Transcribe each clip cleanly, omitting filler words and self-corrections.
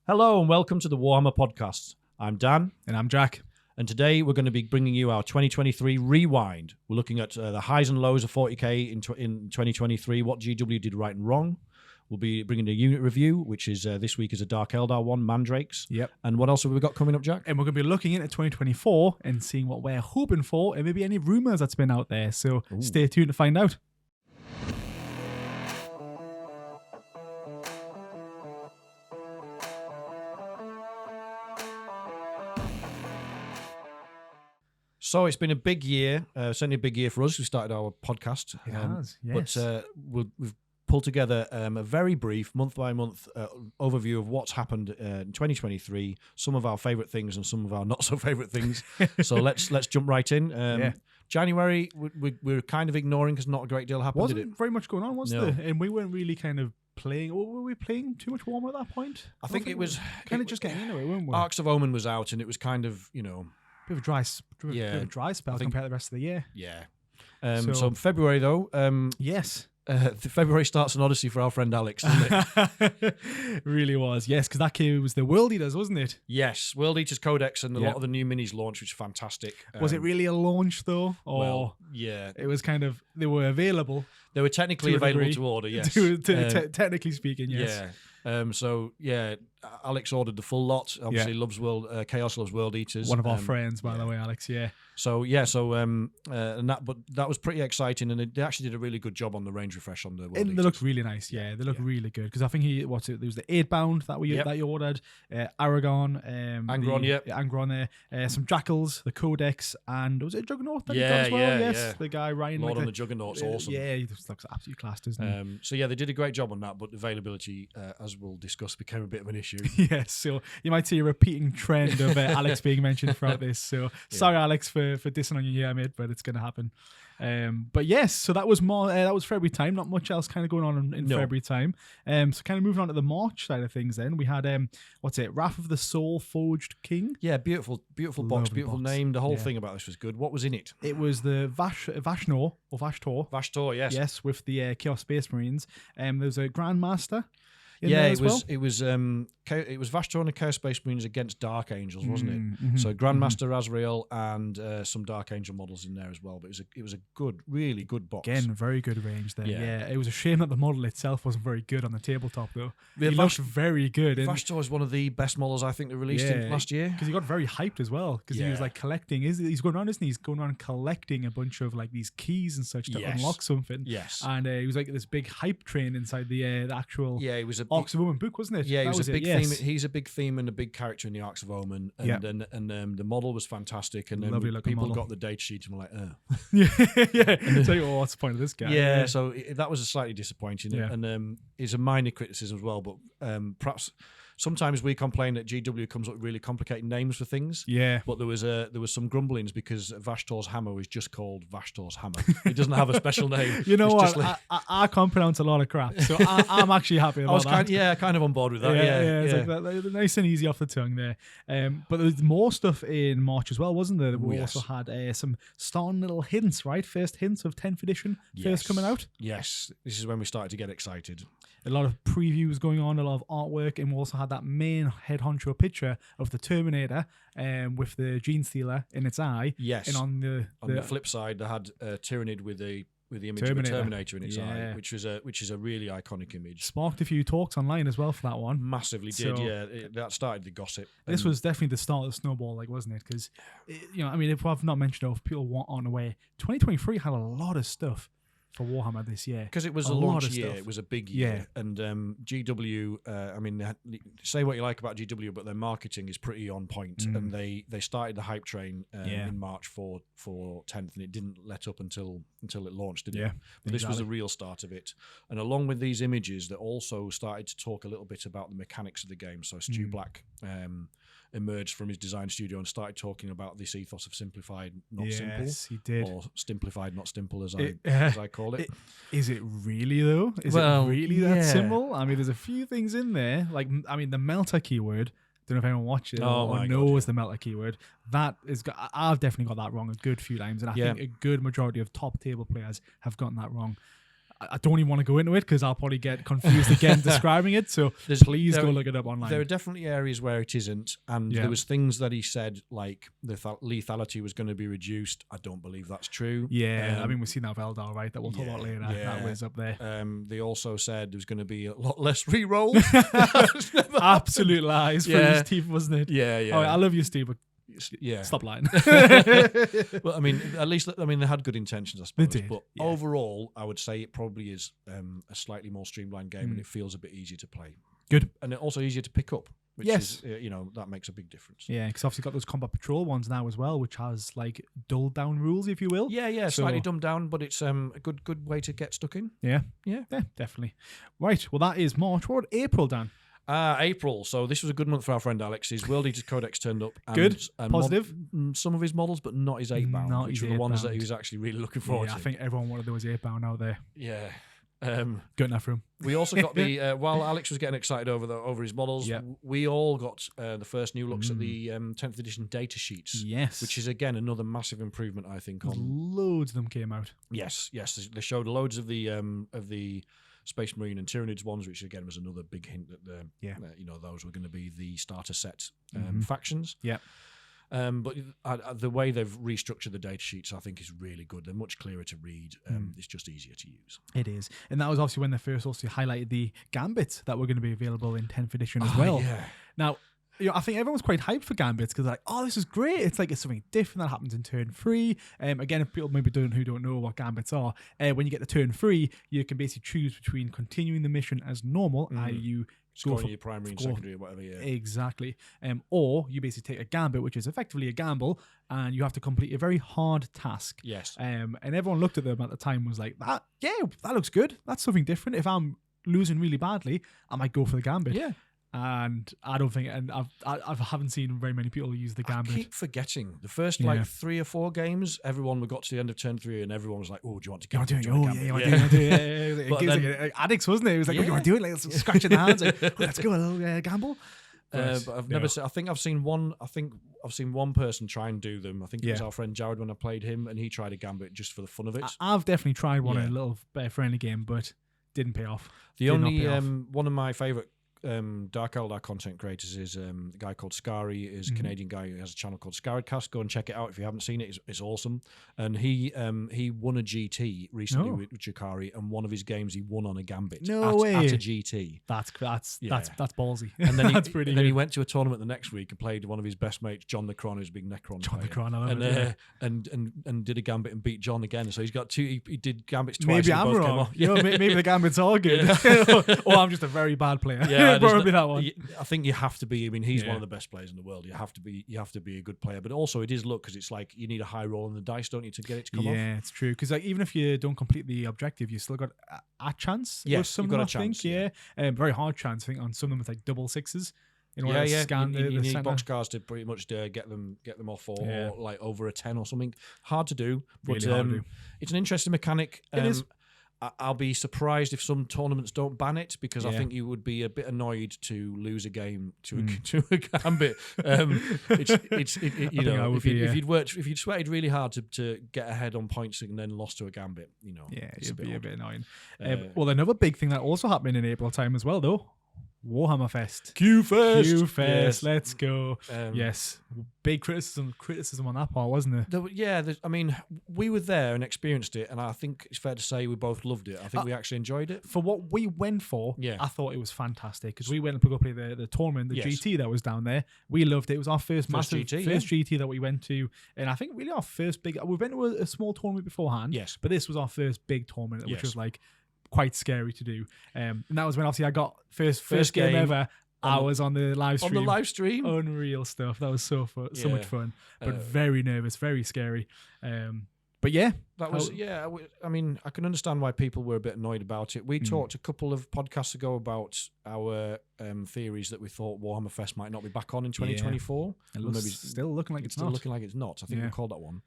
Hello and welcome to the Warhammer podcast. I'm Dan. And I'm Jack. And today we're going to be bringing you our 2023 rewind. We're looking at the highs and lows of 40k in 2023, what GW did right and wrong. We'll be bringing a unit review, which is this week is a Dark Eldar one, Mandrakes. Yep. And what else have we got coming up, Jack? And we're going to be looking into 2024 and seeing what we're hoping for and maybe any rumours that's been out there. So Stay tuned to find out. So it's been a big year, certainly a big year for us. We started our podcast. It has, yes. But we've pulled together a very brief, month-by-month overview of what's happened in 2023, some of our favourite things and some of our not-so-favourite things. So let's jump right in. January, we're kind of ignoring because not a great deal happened, Wasn't did it? very much going on, was there? And we weren't really kind of playing, or were we playing too much Warhammer at that point? I think it was... Kind of just getting into it, weren't we? Arcs of Omen was out and it was kind of, Bit of a dry spell compared to the rest of the year. Yeah. So February, though. Yes. February starts an odyssey for our friend Alex, doesn't it? Really was, yes, because that was the World Eaters, wasn't it? Yes, World Eaters Codex and a lot of the new minis launched, which is fantastic. Was it really a launch, though? Or well, yeah. It was kind of, they were available. They were technically available to order, yes. Technically speaking, yes. Yeah. Alex ordered the full lot. Obviously, loves Chaos loves World Eaters. One of our friends, by the way, Alex. Yeah. And that was pretty exciting, and they actually did a really good job on the range refresh on the World Eaters. They look really nice. Yeah, they look really good. Because I think there was the 8-bound that you ordered, Aragon, Angron, Angron there, some Jackals, the Codex, and was it a Juggernaut that you got as well? Yes, the guy riding Lord on the Juggernaut's awesome. Yeah, he looks absolutely class, doesn't he? They did a great job on that, but availability, as we'll discuss, became a bit of an issue. Yes, so you might see a repeating trend of Alex being mentioned throughout this. So sorry, Alex, for dissing on you here, mate, but it's going to happen. But yes, so that was February time. Not much else kind of going on in February time. So kind of moving on to the March side of things. Then we had Wrath of the Soul Forged King. Yeah, beautiful box, beautiful name. The whole thing about this was good. What was in it? It was the Vashtor. Vashtor, yes. Yes, with the Chaos Space Marines. There's a Grandmaster. It was Vashtor and the Chaos Space Marines against Dark Angels, wasn't it? Mm-hmm, so Grandmaster Azrael and some Dark Angel models in there as well. But it was a good, really good box. Again, very good range there. Yeah, it was a shame that the model itself wasn't very good on the tabletop, though. It looked very good. Vashtor is one of the best models I think they released in last year. Because he got very hyped as well. Because he was like collecting. He's going around, isn't he? He's going around collecting a bunch of like these keys and such to unlock something. Yes. And he was like this big hype train inside the actual. Yeah, he was a Arcs of Omen book, wasn't it? Yeah, he was a big theme. He's a big theme and a big character in the Arcs of Omen, and the model was fantastic. And then people got the data sheet and were like, "Oh, yeah." So, what's the point of this guy? Yeah, so that was slightly disappointing, and it's a minor criticism as well. But perhaps sometimes we complain that GW comes up with really complicated names for things. Yeah, but there was some grumblings because Vashtor's hammer is just called Vashtor's hammer. It doesn't have a special name. You know what? I can't pronounce a lot of crap, so I'm actually happy about that. Kind of on board with that. It's like that, nice and easy off the tongue there. But there was more stuff in March as well, wasn't there? We also had some starting little hints, right? First hints of 10th edition first coming out. Yes, this is when we started to get excited. A lot of previews going on, a lot of artwork, and we also had that main head honcho picture of the Terminator with the Gene Stealer in its eye. Yes. And on the flip side, they had Tyranid with the image of a Terminator in its eye, which is a really iconic image. Sparked a few talks online as well for that one. Massively did, that started the gossip. This was definitely the start of the snowball, wasn't it? Because, if I've not mentioned it, if people aren't aware, 2023 had a lot of stuff for Warhammer this year. Because it was a launch year, it was a big year. And GW, say what you like about GW, but their marketing is pretty on point. And they started the hype train in March for 10th, and it didn't let up until it launched, did it? But this was the real start of it. And along with these images, they also started to talk a little bit about the mechanics of the game. So Stu Black emerged from his design studio and started talking about this ethos of simplified, not simple. Yes, he did. Or stimplified, not stimple, as I call it. Is it really, though? Is it really that simple? I mean, there's a few things in there. Like, the melter keyword. Don't know if anyone watches or knows the melter keyword. That is, I've definitely got that wrong a good few times, and I think a good majority of top table players have gotten that wrong. I don't even want to go into it because I'll probably get confused again describing it. So please go look it up online. There are definitely areas where it isn't, and there was things that he said like the lethality was going to be reduced. I don't believe that's true. Yeah, I mean we've seen that with Eldar, right? That we'll talk about later. That was up there. They also said there's going to be a lot less re-rolls. Absolute lies for his teeth, wasn't it? Yeah. Oh, I love you, Steve. But yeah, stop lying. Well, I mean, at least they had good intentions, I suppose. They did, but overall, I would say it probably is a slightly more streamlined game, and it feels a bit easier to play. Good, and it also easier to pick up. Which is, that makes a big difference. Yeah, because obviously got those combat patrol ones now as well, which has like dulled down rules, if you will. Yeah, slightly dumbed down, but it's a good way to get stuck in. Yeah, definitely. Right, well that is March. What April, Dan? April. So this was a good month for our friend Alex. His World Eaters Codex turned up. And, good, positive. Some of his models, but not his 8-bound, which were the ones that he was actually really looking forward to. I think everyone wanted those 8-bound out there. Yeah. Good enough for him. We also got the while Alex was getting excited over his models, we all got the first new looks at the 10th edition data sheets. Yes, which is again another massive improvement, I think. loads of them came out. Yes, they showed loads of the Space Marine and Tyranids ones, which again was another big hint that those were going to be the starter set factions. Yeah. But the way they've restructured the data sheets, I think, is really good. They're much clearer to read. It's just easier to use. It is. And that was obviously when they first also highlighted the gambits that were going to be available in 10th edition as well. Yeah. Now, I think everyone was quite hyped for gambits because like, oh, this is great. It's like it's something different that happens in turn 3. Again, if people maybe who don't know what gambits are, when you get to turn 3, you can basically choose between continuing the mission as normal, i.e. you go for your primary and secondary or whatever, Exactly. Or you basically take a gambit, which is effectively a gamble, and you have to complete a very hard task. Yes. And everyone looked at them at the time and was like, that looks good. That's something different. If I'm losing really badly, I might go for the gambit. Yeah. And I don't think, and I haven't seen very many people use the gambit. I keep forgetting the first 3 or 4 games. Everyone got to the end of turn 3, and everyone was like, "Oh, do you want to gamble? You want to do it? It gives like addicts, wasn't it? It was like, "Oh, you want to do it?" Like scratching the hands. Like, let's go, a little gamble. But I've never. I think I've seen one. I think I've seen one person try and do them. I think it was our friend Jared when I played him, and he tried a gambit just for the fun of it. I've definitely tried one in a little friendly game, but didn't pay off. One of my favourite Dark Eldar content creators is a guy called Scary. Is a Canadian guy who has a channel called Scaridcast. Go and check it out if you haven't seen it. It's awesome. And he won a GT recently with Chikari, and one of his games he won on a gambit. No way. At a GT. That's ballsy. And then that's pretty. Then good. he went to a tournament the next week and played one of his best mates, John Necron, who's a big Necron player. And did a gambit and beat John again. So he's got 2. He did gambits twice. Maybe I'm wrong. Maybe the gambits are good. Or I'm just a very bad player. Yeah. Probably that one. I think you have to be. I mean, he's one of the best players in the world. You have to be a good player, but also it is luck because it's like you need a high roll on the dice, don't you, to get it to come off? Yeah, it's true. Because like even if you don't complete the objective, you still got a chance. Yes, you've got a chance. Very hard chance. I think on some of them it's like double 6s. Scan you need boxcars to pretty much get them off or like over a 10 or something. Hard to do, but really hard to do. It's an interesting mechanic. It is. I'll be surprised if some tournaments don't ban it because I think you would be a bit annoyed to lose a game to a gambit. If you'd sweated really hard to get ahead on points and then lost to a gambit, it'd be a bit annoying. Well, another big thing that also happened in April time as well, though. Warhammer Fest. Q-Fest. Yes. Let's go. Yes. Big criticism on that part, wasn't there? I mean, we were there and experienced it, and I think it's fair to say we both loved it. I think we actually enjoyed it. For what we went for, I thought it was fantastic, because we went and play the tournament, the GT that was down there. We loved it. It was our first GT that we went to, and I think really our first big... We went to a small tournament beforehand, but this was our first big tournament, which was like... quite scary to do, and that was when obviously I got first game ever. I was on the live stream. On the live stream, unreal stuff. That was so fun, so much fun, but very nervous, very scary. But that was I mean, I can understand why people were a bit annoyed about it. We talked a couple of podcasts ago about our theories that we thought Warhammer Fest might not be back on in 2024. Maybe still looking like it's not. Looking like it's not. I think we called that one.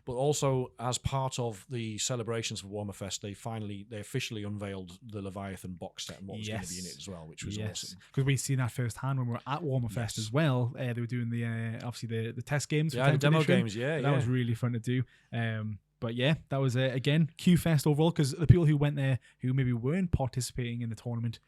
But also, as part of the celebrations for Warhammer Fest, they officially unveiled the Leviathan box set and what was going to be in it as well, which was awesome. Because we've seen that firsthand when we were at Warhammer Fest as well. They were doing the obviously the test games, the demo games. That was really fun to do. But yeah, that was again Q-Fest overall, because the people who went there who maybe weren't participating in the tournament,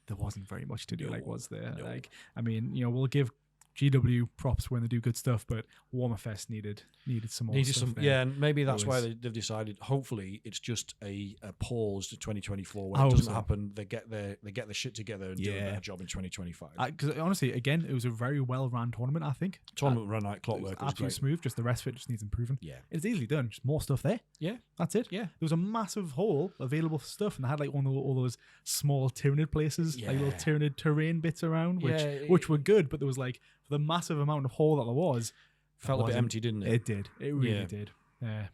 there wasn't very much to do, was there? No. Like, I mean, we'll give GW props when they do good stuff, but Warhammer Fest needed some more stuff there. Yeah, and maybe that's why they've decided. Hopefully, it's just a pause to 2024. When it doesn't happen, they get their shit together and do a better job in 2025. Because honestly, again, it was a very well run tournament. I think tournament run like clockwork, absolutely smooth. Just the rest of it just needs improving. Yeah, it's easily done. Just more stuff there. Yeah, that's it. Yeah, there was a massive hole available for stuff, and they had like all those small Tyranid places, like little Tyranid terrain bits around, which were good. But there was like the massive amount of hole that there was. Felt a bit empty, didn't it? It did. It really did.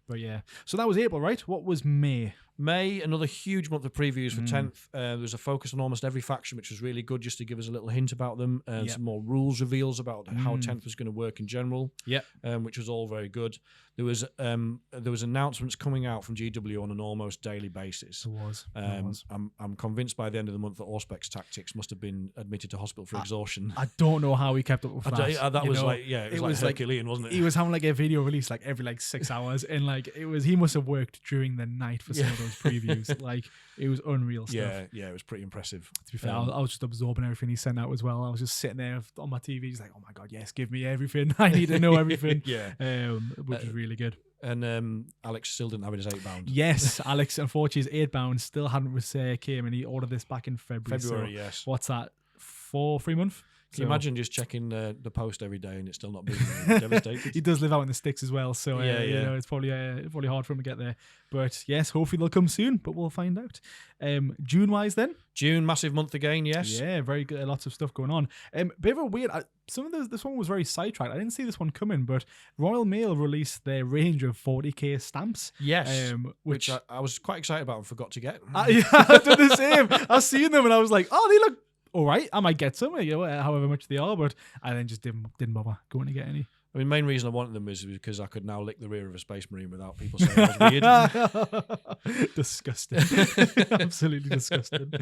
But yeah. So that was April, right? What was May? May, another huge month of previews for 10th. There was a focus on almost every faction, which was really good, just to give us a little hint about them. Some more rules reveals about how 10th was going to work in general. Which was all very good. There was announcements coming out from GW on an almost daily basis. There was. I'm convinced by the end of the month that Auspex Tactics must have been admitted to hospital for exhaustion. I don't know how he kept up with that. That was it was like Herculean, wasn't it? He was having like a video release like every 6 hours, and like he must have worked during the night for some of those previews. Like, it was unreal stuff. Yeah, it was pretty impressive. To be fair, I was just absorbing everything he sent out as well. I was just sitting there on my TV, just like, oh my god, yes, give me everything. I need to know everything. Which is really good. And Alex still didn't have his 8 bound. Yes, Alex, unfortunately, his 8 bound still hadn't came, and he ordered this back in February. So yes. What's that? 3 months? Can you imagine just checking the post every day and it's still not being devastated? He does live out in the sticks as well, so it's probably hard for him to get there. But yes, hopefully they'll come soon, but we'll find out. June-wise then? June, massive month again, yes. Yeah, very good. Lots of stuff going on. Bit of a weird... this one was very sidetracked. I didn't see this one coming, but Royal Mail released their range of 40k stamps. Yes, which I was quite excited about and forgot to get. I've done the same. I seen them and I was like, oh, they look... all right, I might get some, however much they are, but I then just didn't bother going to get any. I mean, main reason I wanted them is because I could now lick the rear of a Space Marine without people saying I was weird. Disgusting. Absolutely disgusting.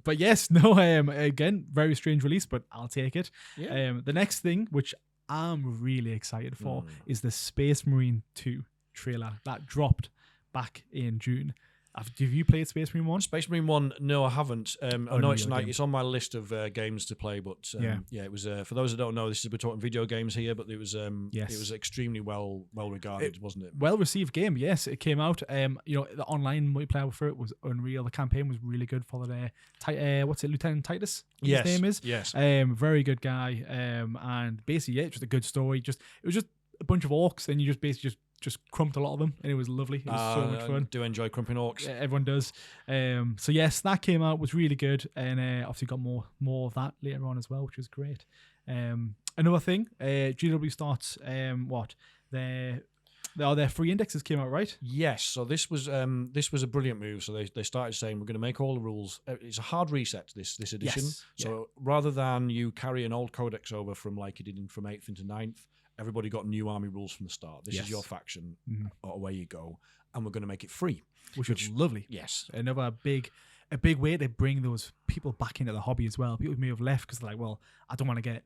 But yes, no, again, very strange release, but I'll take it. Yeah. The next thing, which I'm really excited for, is the Space Marine 2 trailer that dropped back in June. Have you played Space Marine 1? Space Marine 1, no, I haven't. I know it's on my list of games to play, but it was for those that don't know, we're talking video games here, but it was it was extremely well regarded, wasn't it? Well received game, yes. It came out. The online multiplayer for it was unreal. The campaign was really good. Followed Lieutenant Titus? Yes, his name is. Yes. Very good guy. And basically, it's just a good story. It was just a bunch of orcs, and you just basically just crumped a lot of them, and it was lovely. It was so much fun. I do enjoy crumping orcs. Yeah, everyone does. So yes, that came out, was really good, and obviously got more of that later on as well, which was great. Another thing, GW starts their free indexes came out, right? Yes. So this was a brilliant move. So they started saying we're going to make all the rules. It's a hard reset this edition. Yes. So rather than you carry an old codex over from like you did from 8th into 9th, everybody got new army rules from the start. This is your faction. Away you go. And we're going to make it free. Which was lovely. Yes. Another big way to bring those people back into the hobby as well. People who may have left because they're like, well, I don't want to get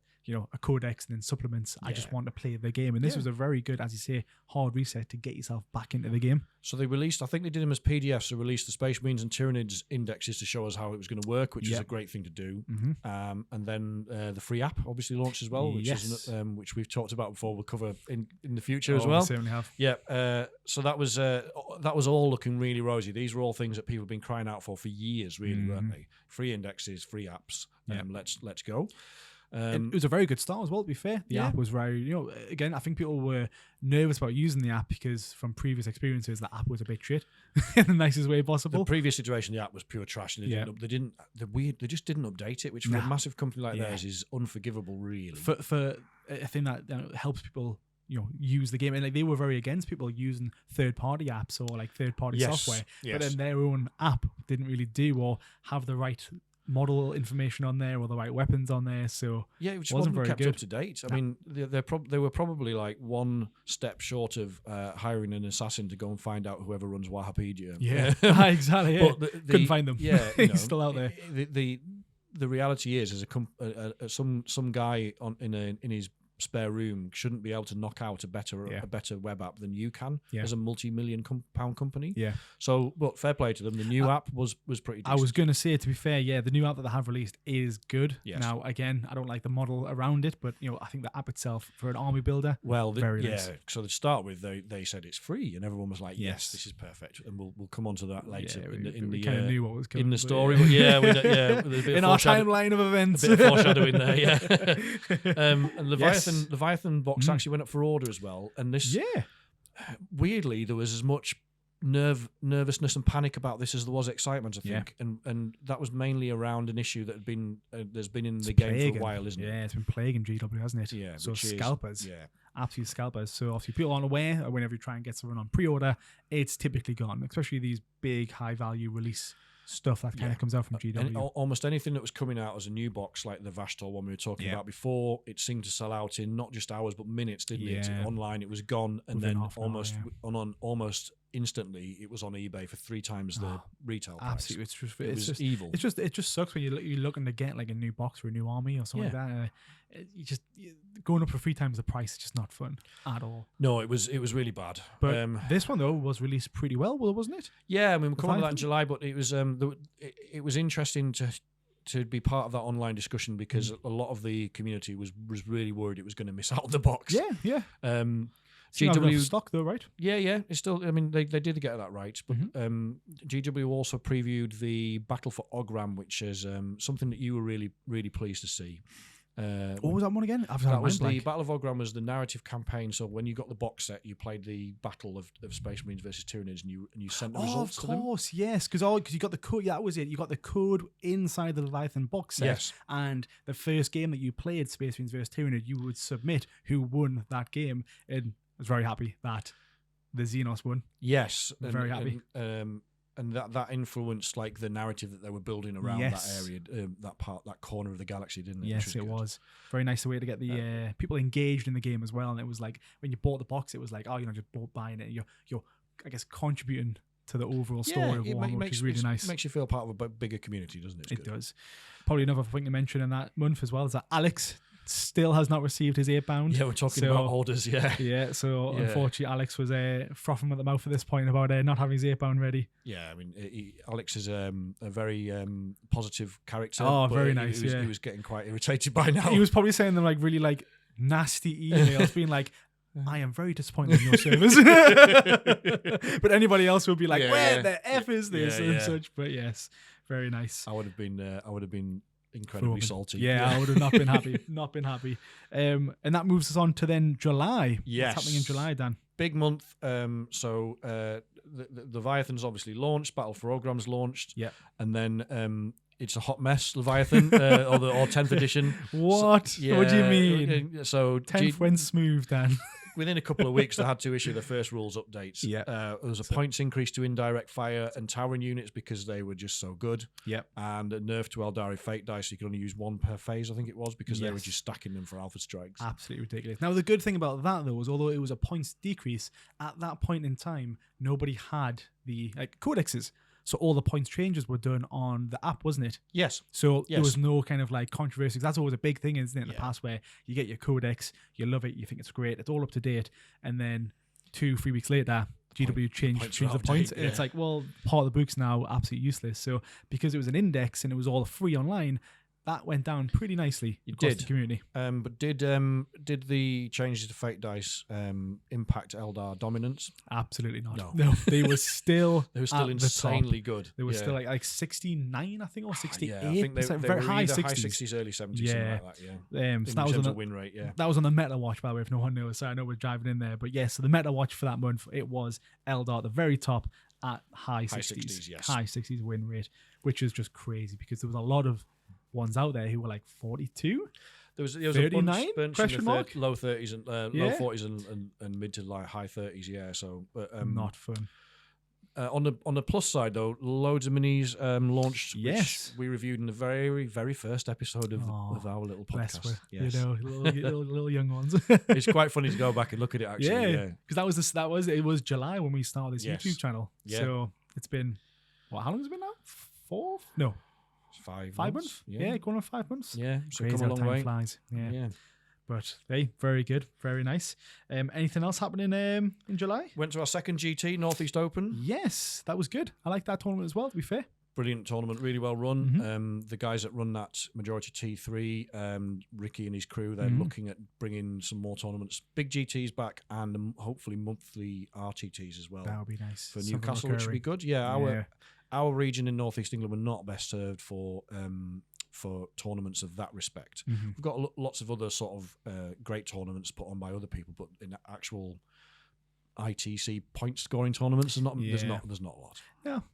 a codex and then supplements. I just want to play the game. And this was a very good, as you say, hard reset to get yourself back into the game. So they released, I think they did them as PDFs, so released the Space Marines and Tyranids indexes to show us how it was going to work, which is a great thing to do. And then the free app obviously launched as well, which is which we've talked about before. We'll cover in the future as well. We certainly have. Yeah. So that was all looking really rosy. These were all things that people have been crying out for years, really, weren't they? Free indexes, free apps. Let's go. It was a very good start as well, to be fair. The app was very, again, I think people were nervous about using the app because from previous experiences, the app was a bit shit in the nicest way possible. The previous iteration of the app was pure trash. And they just didn't update it, which for a massive company like theirs is unforgivable, really. For a thing that helps people use the game, and like they were very against people using third-party apps or like third-party software, but then their own app didn't really do or have the right model information on there or the right weapons on there, so it just wasn't very kept up to date. I mean, they were probably like one step short of hiring an assassin to go and find out whoever runs Wahapedia. Yeah, exactly. Yeah. But couldn't find them. Yeah, he's still out there. The reality is, some guy in his spare room shouldn't be able to knock out a better web app than you can as a multi-million pound company. Yeah. So, but fair play to them. The new app was pretty decent. I was going to say, to be fair, the new app that they have released is good. Yes. Now, again, I don't like the model around it, but I think the app itself for an army builder, very nice. So to start with, they said it's free, and everyone was like, "Yes, this is perfect." And we'll come on to that later we kind of knew what was coming in the story. But in our timeline of events, a bit of foreshadowing there. Yeah, and Leviathan box actually went up for order as well. And this, weirdly, there was as much nervousness and panic about this as there was excitement, I think, and that was mainly around an issue that had been there's been in the game for a while, isn't it? Yeah, it's been plaguing GW, hasn't it? Yeah, so scalpers, absolute scalpers. So obviously, people aren't aware. Whenever you try and get someone on pre-order, it's typically gone. Especially these big, high-value release stuff that kind of comes out from GW. And almost anything that was coming out as a new box, like the Vastor one we were talking about before, it seemed to sell out in not just hours but minutes, didn't it? Online, it was gone, and within then almost instantly, it was on eBay for 3 times the retail price. Absolutely, it's just evil. It just sucks when you're looking to get like a new box for a new army or something like that. Going up for 3 times the price is just not fun at all. No, it was really bad. But this one though was released pretty well, wasn't it? Yeah, I mean, we're coming to that in July, but it was it was interesting to be part of that online discussion because a lot of the community was really worried it was going to miss out on the box. Yeah. GW stock though, right? Yeah. It's still. I mean, they did get that right, but GW also previewed the Battle for Ogram, which is something that you were really pleased to see. What was that one again? That was the Battle of Ogram was the narrative campaign. So when you got the box set, you played the Battle of Space Marines versus Tyranids, and you sent the results to them. Of course, yes, because you got the code. Yeah, that was it. You got the code inside the Leviathan box set. Yes. And the first game that you played, Space Marines versus Tyranid, you would submit who won that game, and I was very happy that the Xenos won. Yes, very happy. And that influenced like the narrative that they were building around that area, that corner of the galaxy, didn't it? Yes, it was very nice way to get the people engaged in the game as well. And it was like when you bought the box, it was like, just buying it. You're I guess contributing to the overall story of Warhammer, which is really nice. It makes you feel part of a bigger community, doesn't it? It does. Probably another thing to mention in that month as well is that Alex still has not received his £8. Yeah, we're talking about orders, So unfortunately Alex was frothing at the mouth at this point about not having his £8 ready. Yeah, I mean, Alex is a very positive character. Oh, very nice. He was getting quite irritated by now. He was probably saying them like really like nasty emails, being like, I am very disappointed in your service. But anybody else would be like, where the F is this and such. But yes, very nice. I would have been incredibly salty. Yeah, I would have not been happy. And that moves us on to then July. Yes. What's happening in July, Dan? Big month. So the Leviathan's obviously launched. Battle for Ogram's launched. Yeah. And then it's a hot mess, Leviathan, or 10th edition. What? So, what do you mean? So 10th went smooth, Dan. Within a couple of weeks, they had to issue the first rules updates. Yeah. There was a points increase to indirect fire and towering units because they were just so good. Yep. And a nerf to Eldari Fate dice, so you could only use 1 per phase, I think it was, because they were just stacking them for alpha strikes. Absolutely ridiculous. Now, the good thing about that, though, was although it was a points decrease, at that point in time, nobody had the codexes. So all the points changes were done on the app, wasn't it? Yes. So there was no kind of like controversy. That's always a big thing, isn't it, in the past, where you get your codex, you love it, you think it's great, it's all up to date, and then 2-3 weeks later, GW changed the points. And it's like, well, part of the book's now absolutely useless. So because it was an index and it was all free online, that went down pretty nicely across the community. But did the changes to fate dice impact Eldar dominance? Absolutely not. No, they were still insanely good. They were still like 69, I think, or 68. Yeah, I think they very were high 60s. High 60s, early 70s, something like that. Yeah. So that was on the win rate. Yeah, that was on the meta watch, by the way. If no one knows, so I know we're driving in there, but so the meta watch for that month, it was Eldar at the very top at high 60s. Yes. High 60s win rate, which is just crazy because there was a lot of ones out there who were like 42. There was 39? a bunch Question in mark? the low 30s and low 40s and mid to like high 30s. Yeah, so not fun. On the plus side though, loads of minis launched, which we reviewed in the very very first episode of our little podcast. Yes. Little young ones. It's quite funny to go back and look at it actually. Because it was July when we started this YouTube channel. Yeah. So it's been how long has it been now? 4? No. 5 months? Yeah, going on 5 months. Yeah, so crazy come a long how time way. flies. Yeah. But hey, very good, very nice. Anything else happening in July? Went to our second GT Northeast Open. Yes, that was good. I like that tournament as well, to be fair. Brilliant tournament, really well run. The guys that run that Majority T3, Ricky and his crew, they're looking at bringing some more tournaments, big GTs back, and hopefully monthly RTTs as well. That would be nice for Newcastle, which would be good. Yeah, our region in Northeast England were not best served for tournaments of that respect. We've got lots of other sort of great tournaments put on by other people, but in actual ITC point scoring tournaments, there's not a lot.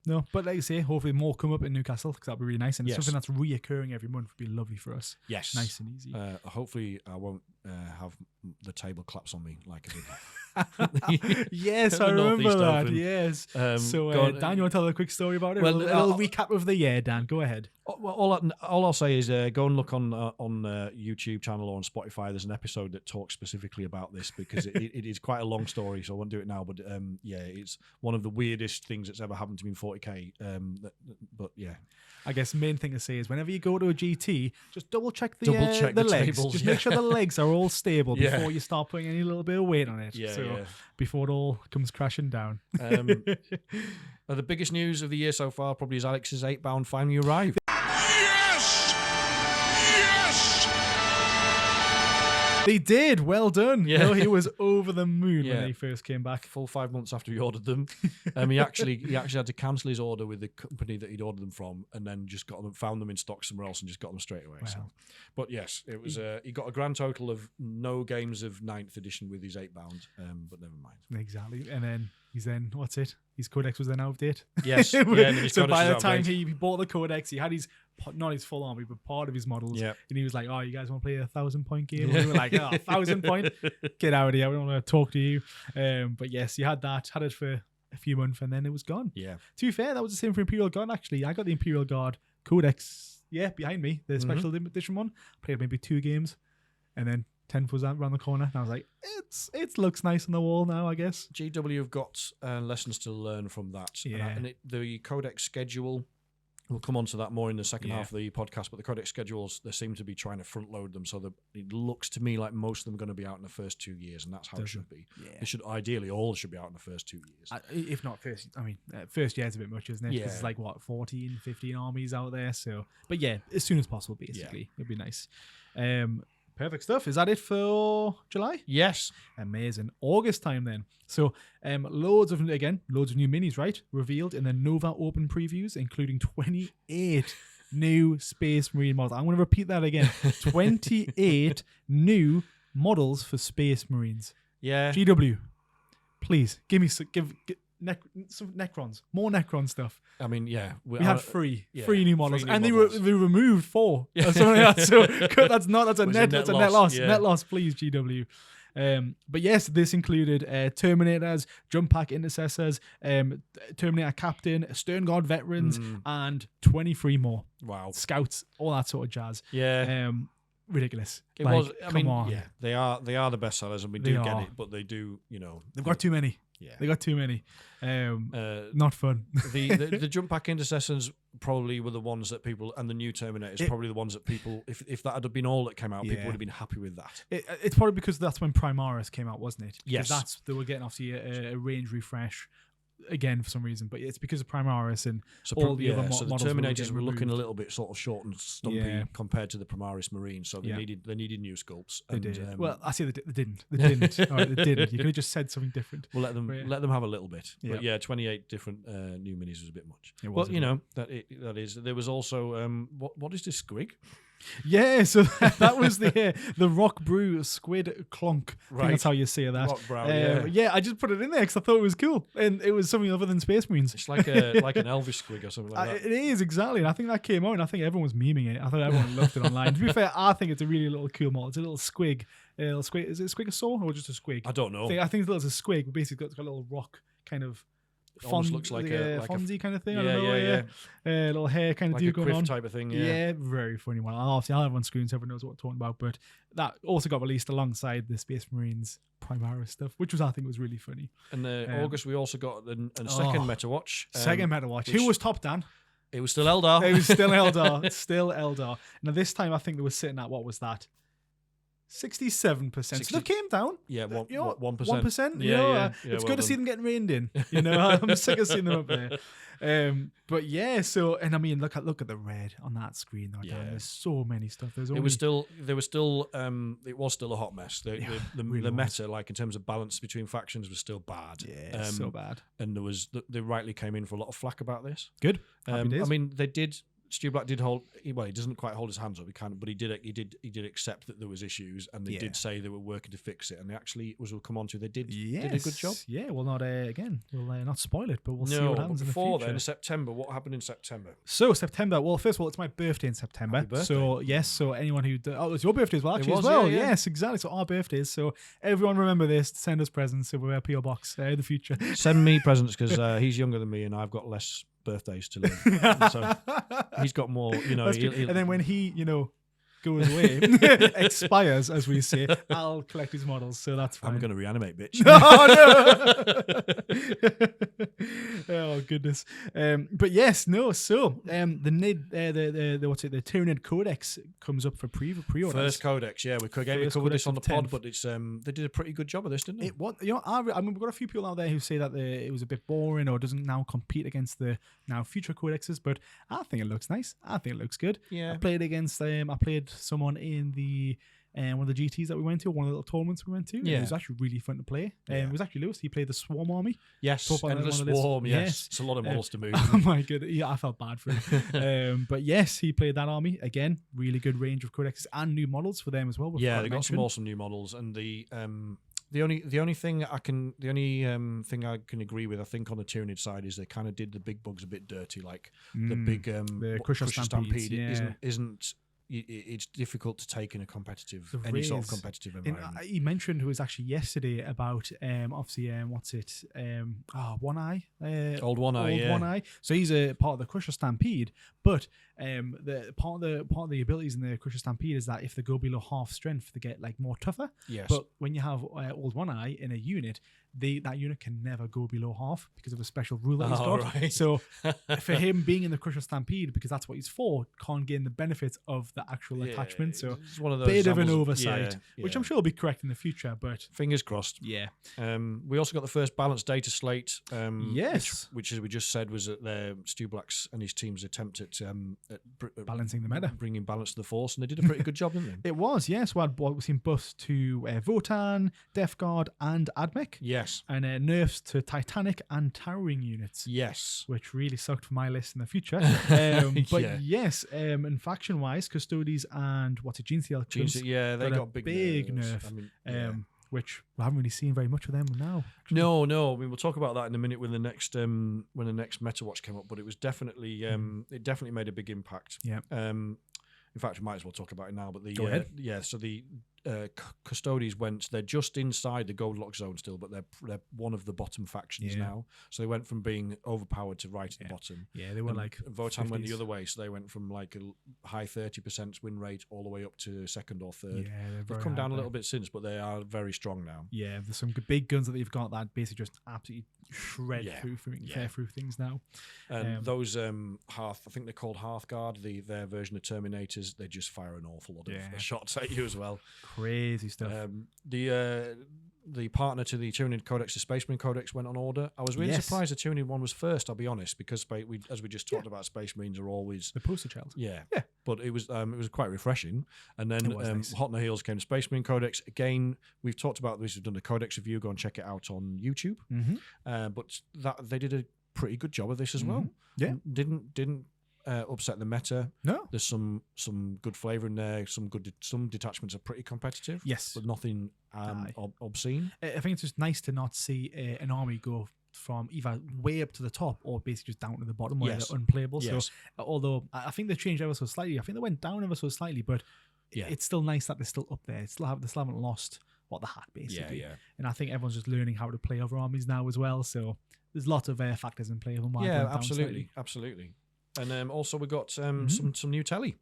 No, but like I say, hopefully more come up in Newcastle, because that'd be really nice, and it's something that's reoccurring every month would be lovely for us. Yes, nice and easy. Hopefully I won't have the table collapse on me like I did. Yes, I remember that. Open. Yes. So Dan, you want to tell a quick story about it? Well, a little recap of the year, Dan. Go ahead. Well, all I'll say is go and look on YouTube channel or on Spotify. There's an episode that talks specifically about this, because it is quite a long story, so I won't do it now. But it's one of the weirdest things that's ever happened to me in 40k. But yeah, I guess the main thing to say is whenever you go to a GT, just double check the legs. Tables, just make sure the legs are all stable before you start putting any little bit of weight on it. Before it all comes crashing down. The biggest news of the year so far probably is Alex's 8-bound finally arrived. They did. Well done. Yeah. He was over the moon when he first came back. Full 5 months after he ordered them. He actually had to cancel his order with the company that he'd ordered them from, and then just found them in stock somewhere else and just got them straight away. Wow. So. But yes, it was. He got a grand total of no games of 9th edition with his 8-bound, but never mind. Exactly. And then his codex was then out of date. Yes. So by the time he bought the codex, he had not his full army, but part of his models. Yep. And he was like, "Oh, you guys want to play a 1,000-point game?" And we were like, "Oh, 1,000 point? Get out of here. I don't want to talk to you." But yes, he had it for a few months, and then it was gone. Yeah. To be fair, that was the same for Imperial Guard, actually. I got the Imperial Guard codex, behind me, the special edition one. Played maybe 2 games, and then 10th was around the corner, and I was like, it looks nice on the wall now, I guess. GW have got lessons to learn from that. Yeah. And the codex schedule, we'll come on to that more in the second half of the podcast, but the codex schedules, they seem to be trying to front load them, so that it looks to me like most of them are going to be out in the first 2 years, and that's how it should be. Yeah. It should ideally all should be out in the first 2 years. If not first, first year is a bit much, isn't it? Because it's like 14, 15 armies out there. So, but yeah, as soon as possible, basically, it'd be nice. Perfect stuff. Is that it for July? Yes. Amazing. August time then. So loads of new minis, right? Revealed in the Nova Open previews, including 28 new Space Marine models. I'm going to repeat that again. 28 new models for Space Marines. Yeah. GW, please give me some Necrons, more Necron stuff. I mean, yeah, we had three new models, and they removed 4. Or something like that. So that's a net loss. Yeah. Net loss, please, GW. But yes, this included Terminators, Jump Pack Intercessors, Terminator Captain, Stern Guard Veterans, and 23 more. Wow. Scouts, all that sort of jazz. Yeah. Ridiculous. Come on. Yeah, they are the best sellers, and we do get it, but they do, they've got too many. Yeah, they got too many. Not fun. the Jump Pack Intercessors probably were the ones that people, and the new Terminators probably the ones that people, if that had been all that came out, people would have been happy with that. It's probably because that's when Primaris came out, wasn't it? Yes. They were getting off to a range refresh again for some reason, but it's because of Primaris and all the other models. So the Terminators were looking a little bit sort of short and stumpy compared to the Primaris Marines, so they needed new sculpts. They did. Well, I say they didn't. They didn't. You could have just said something different. We'll let them have a little bit. But 28 different new minis was a bit much. That is. There was also what is this squig? Yeah, so that was the Rock Brew Squid Clonk. Right. I think that's how you say that. Rock Brow, I just put it in there because I thought it was cool, and it was something other than Space Marines. It's like an Elvis squig or something like that. It is, exactly, and I think that came out, and I think everyone was memeing it. I thought everyone loved it online. To be fair, I think it's a really little cool model. It's a little squig. Is it a squigosaur or just a squig? I don't know. I think it's a squig, but basically it's got a little rock kind of. Almost looks like a Fonzie kind of thing. Little hair kind of like deal going on. Type of thing. Yeah, very funny one. I'll have on screen so everyone knows what we're talking about. But that also got released alongside the Space Marines Primaris stuff, which I think was really funny. And August we also got a second Meta Watch. Second Meta Watch. Who was top, Dan? It was still Eldar. It was still Eldar. Still Eldar. Now this time I think they were sitting at, what was that? 67%. So they came down. Yeah, 1%. 1%. Yeah, it's good to see them getting reined in. I'm sick of seeing them up there. But yeah, so and I mean, look at the red on that screen. Though, Dan. There's so many stuff. It was still a hot mess. The meta, like in terms of balance between factions, was still bad. Yeah, so bad. And they rightly came in for a lot of flack about this. Good. I mean, they did. Stu Black did hold. Well, he doesn't quite hold his hands up. But he did accept that there was issues, and they did say they were working to fix it. And they actually, as we'll come on to, they did a good job. Yeah, we'll not we'll not spoil it, but we'll see what happens in the future. Before then, September. What happened in September? So September. Well, first of all, it's my birthday in September. Happy birthday. So yes. So anyone who it's your birthday as well, actually as well. Yeah. Yes, exactly. So our birthdays. So everyone remember this. Send us presents. So we'll have a PO box in the future. Send me presents because he's younger than me, and I've got less birthdays to live. So he's got more, and then when he, goes away, expires, as we say, I'll collect his models, so that's fine. I'm going to reanimate, bitch. Oh goodness. But yes, no. So the Tyranid Codex comes up for pre-orders. First Codex, yeah. We covered this on the pod, but it's they did a pretty good job of this, didn't they? I mean, we've got a few people out there who say that it was a bit boring or doesn't now compete against the now future codexes, but I think it looks nice. I think it looks good. Yeah. I played someone in the one of the GTs that we went to, one of the little tournaments we went to. Yeah. It was actually really fun to play. It was actually Lewis. He played the Swarm Army. Yes, Endless Swarm, yes. It's a lot of models to move. Oh my goodness. Yeah, I felt bad for him. But yes, he played that army. Again, really good range of codexes and new models for them as well. Yeah, they got some awesome new models. And the only thing I can agree with, I think, on the Tyranid side is they kind of did the big bugs a bit dirty, like the big the Crusher Stampede isn't. It's difficult to take in any sort of competitive environment. He mentioned it was actually yesterday about obviously what's it One Eye, Old One Eye. So he's a part of the Crusher Stampede, but the part of the abilities in the Crusher Stampede is that if they go below half strength, they get like more tougher. Yes. But when you have Old One Eye in a unit, that unit can never go below half because of a special rule that he's got. Right. So for him being in the Crusher Stampede, because that's what he's for, can't gain the benefits of the actual attachment. So it's one of those bit of an oversight, which I'm sure will be correct in the future. But fingers crossed. Yeah. We also got the first balanced data slate. Yes. Which, as we just said, was at Stu Black's and his team's attempt at balancing the meta, bringing balance to the force, and they did a pretty good job, didn't they? It was, yes. We've seen buffs to Votann, Death Guard, and Admech. Yes. And nerfs to Titanic and Towering units. Yes. Which really sucked for my list in the future. But yes, and faction-wise, Custodes and Gene Seal. Yeah, they got big nerf. I mean, which we haven't really seen very much of them now. Actually. No. I mean, we'll talk about that in a minute when the next Meta Watch came up. But it was definitely it definitely made a big impact. Yeah. In fact, we might as well talk about it now. But Go ahead. So the Custodes they're just inside the Goldlock zone still, but they're one of the bottom factions now. So they went from being overpowered to right at the bottom. Yeah, they were like Votann 50s. went the other way, so they went from like a high 30% win rate all the way up to second or third. Yeah, they've come down a little bit since, but they are very strong now. Yeah, there's some big guns that they've got that basically just absolutely shred through things now. And those Hearth, I think they're called Hearthguard, their version of Terminators, they just fire an awful lot of shots at you as well. Crazy stuff. The partner to the Tyranid Codex, the Space Marine Codex, went on order. I was really surprised the Tyranid one was first, I'll be honest, because as we just talked about, Space Marines are always the poster child. Yeah. But it was quite refreshing. And then nice. Hot on the heels came the Space Marine Codex. Again, we've talked about this, we've done the Codex review, go and check it out on YouTube. But they did a pretty good job of this as well. Yeah. Didn't upset the meta. No, there's some good flavour in there. Some detachments are pretty competitive. Yes, but nothing obscene. I think it's just nice to not see an army go from either way up to the top or basically just down to the bottom where they're unplayable. Yes. So although I think they changed ever so slightly, I think they went down ever so slightly, but it's still nice that they're still up there. They still haven't lost what they had basically. Yeah. And I think everyone's just learning how to play other armies now as well. So there's lots of factors in play. Absolutely. And also we got some new telly.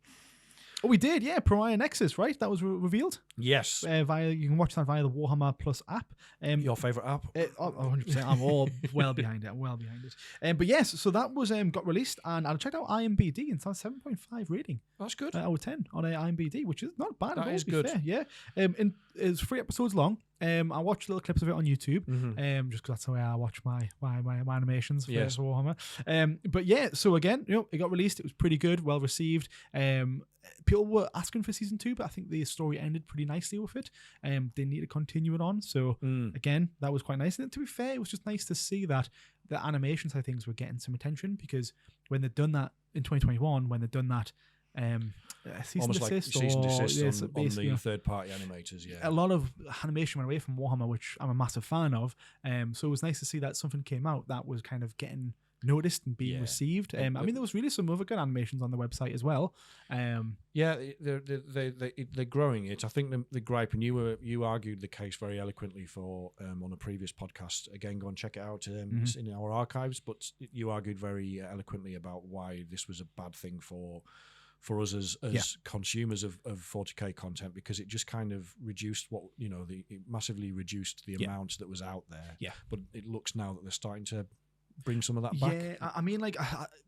Oh, we did, yeah. Pariah Nexus, right? That was revealed. Yes. You can watch that via the Warhammer Plus app. Your favourite app? 100%. I'm all well behind it. But yes, so that was got released, and I checked out IMBD, and it's on 7.5 rating. That's good. Out of 10 on IMBD, which is not bad at all. That is good. Fair, yeah. It's 3 episodes long. I watched little clips of it on YouTube, just because that's the way I watch my animations for Warhammer. But yeah, so again, it got released. It was pretty good, well received. People were asking for season 2, but I think the story ended pretty nicely with it. They need to continue it on. So again, that was quite nice. And to be fair, it was just nice to see that the animation side of things were getting some attention, because when they'd done that in 2021, when they'd done that cease and desist on the third-party animators, a lot of animation went away from Warhammer, which I'm a massive fan of. So it was nice to see that something came out that was kind of getting noticed and being received. I mean, there was really some other good animations on the website as well. They're growing it. I think the gripe, and you argued the case very eloquently for on a previous podcast. Again, go and check it out. It's in our archives, but you argued very eloquently about why this was a bad thing for us as consumers of 40k content, because it just kind of reduced it massively reduced the amount that was out there. Yeah. But it looks now that they're starting to bring some of that back. Yeah, I mean,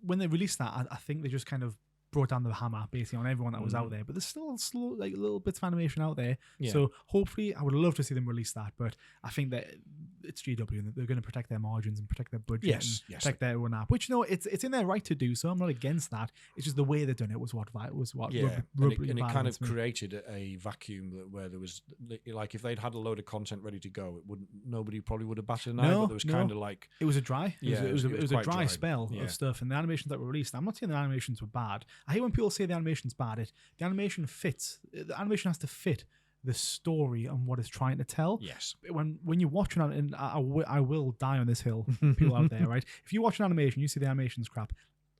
when they released that, I think they just kind of brought down the hammer basically on everyone that was out there. But there's still like little bits of animation out there. Yeah. So hopefully, I would love to see them release that. But I think that it's GW, and they're going to protect their margins and protect their budget and protect their own app. Which it's in their right to do. So I'm not against that. It's just the way they're doing it was what and it kind of created a vacuum where there was, like, if they'd had a load of content ready to go, nobody probably would have batted an eye. But there was kind of like, it was a dry. It was a dry spell of stuff. And the animations that were released, I'm not saying the animations were bad. I hate when people say the animation's bad. The animation fits. The animation has to fit the story and what it's trying to tell. Yes. When you're watching it, and I will die on this hill, people out there, right? If you watch an animation, you see the animation's crap.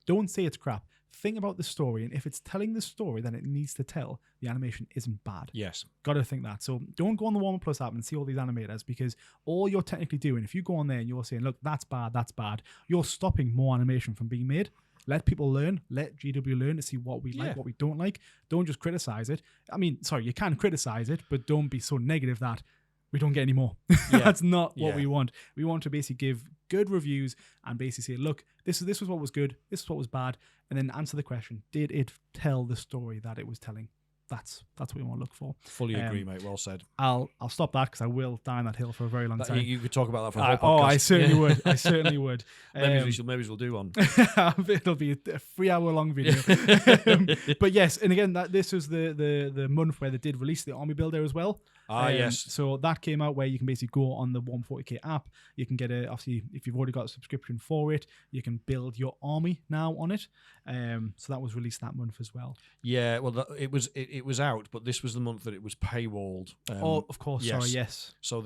Don't say it's crap. Think about the story, and if it's telling the story that it needs to tell, the animation isn't bad. Yes. Got to think that. So don't go on the Warhammer Plus app and see all these animators, because all you're technically doing, if you go on there and you're saying, look, that's bad, you're stopping more animation from being made. Let people learn. Let GW learn to see what we like, what we don't like. Don't just criticize it. I mean, sorry, you can criticize it, but don't be so negative that we don't get any more. That's not what we want. We want to basically give good reviews and basically say, look, this was what was good, this is what was bad, and then answer the question: did it tell the story that it was telling? That's what we want to look for. Fully agree, mate. Well said. I'll stop that because I will die on that hill for a very long time. You could talk about that for a whole podcast. Oh, I certainly would. I certainly would. Maybe we'll do one. It'll be a 3-hour-long video. But yes, and again, this was the month where they did release the army builder as well. Yes. So that came out where you can basically go on the Warhammer 40k app. You can get obviously, if you've already got a subscription for it, you can build your army now on it. So that was released that month as well. Yeah, well, it was out, but this was the month that it was paywalled. Of course. Yes. Sorry, yes. So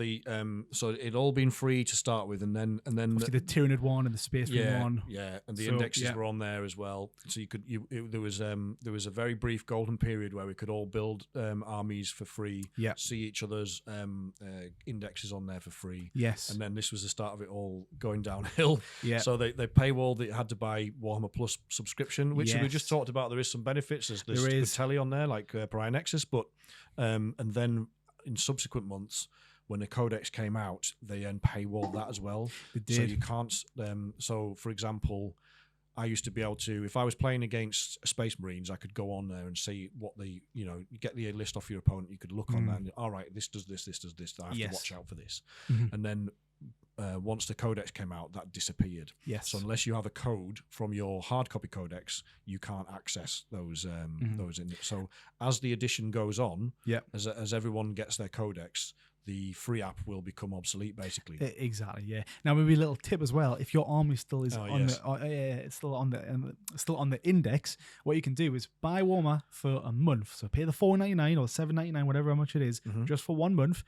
so it'd all been free to start with, and then obviously the Tyranid one and the Space Marine one. Yeah, and the indexes were on there as well. So there was a very brief golden period where we could all build armies for free. Yeah. See each other's indexes on there for free. Yes. And then this was the start of it all going downhill. Yeah. So they paywalled it. Had to buy Warhammer Plus subscription, which we just talked about. There is some benefits. There's good telly on there, like Pariah Nexus, but and then in subsequent months, when the Codex came out, they then paywalled that as well. They did. So you can't. So for example, I used to be able to, if I was playing against Space Marines, I could go on there and see what you get the list off your opponent. You could look on that and, all right, this does this, this does this. I have to watch out for this. And then once the Codex came out, that disappeared. Yes. So unless you have a code from your hard copy Codex, you can't access those. So as the edition goes on, as everyone gets their Codex, the free app will become obsolete, basically. Exactly, yeah. Now, maybe a little tip as well: if your army still is still on the index, what you can do is buy Warhammer for a month. So pay the $4.99 or $7.99, whatever how much it is, just for 1 month.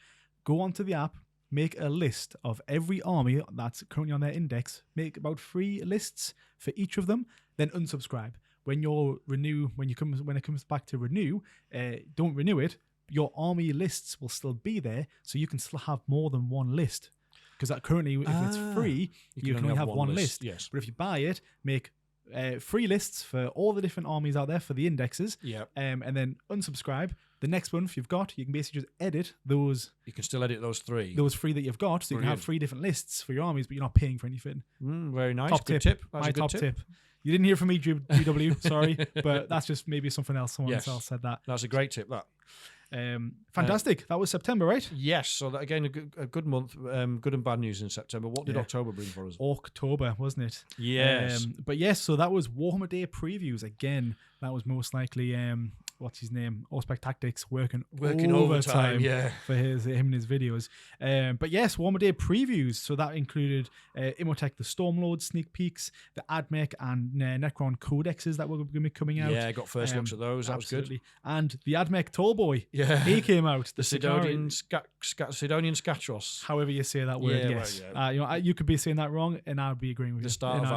Go onto the app, make a list of every army that's currently on their index. Make about 3 lists for each of them. Then unsubscribe. When it comes back to renew, don't renew it. Your army lists will still be there, so you can still have more than 1 list. Because currently, if it's free, you can only have one list. Yes. But if you buy it, make free lists for all the different armies out there for the indexes. Yeah. And then unsubscribe. The next month you've got, you can basically just edit those. You can still edit those three. Those three that you've got. So you can have 3 different lists for your armies, but you're not paying for anything. Very nice. Top good tip. tip. That's My a good top tip. tip. You didn't hear from me, GW, sorry, but that's just maybe something else. Someone else said that. That's a great tip, that. Fantastic. That was September, right? Yes. So that, again, a good month. Good and bad news in September. What did October bring for us? October, wasn't it? Yes. But yes, so that was Warhammer Day previews. Again, that was most likely what's his name? Allspec Tactics working overtime for him and his videos. But yes, Warhammer Day previews. So that included Imhotep the Stormlord sneak peeks, the AdMech and Necron codexes that were going to be coming out. Yeah, I got first looks at those. That was good. And the AdMech Tallboy. Yeah, he came out. The Sidonian Skatros. However you say that word. Yes. Well, yeah. You could be saying that wrong, and I'd be agreeing with you. The start of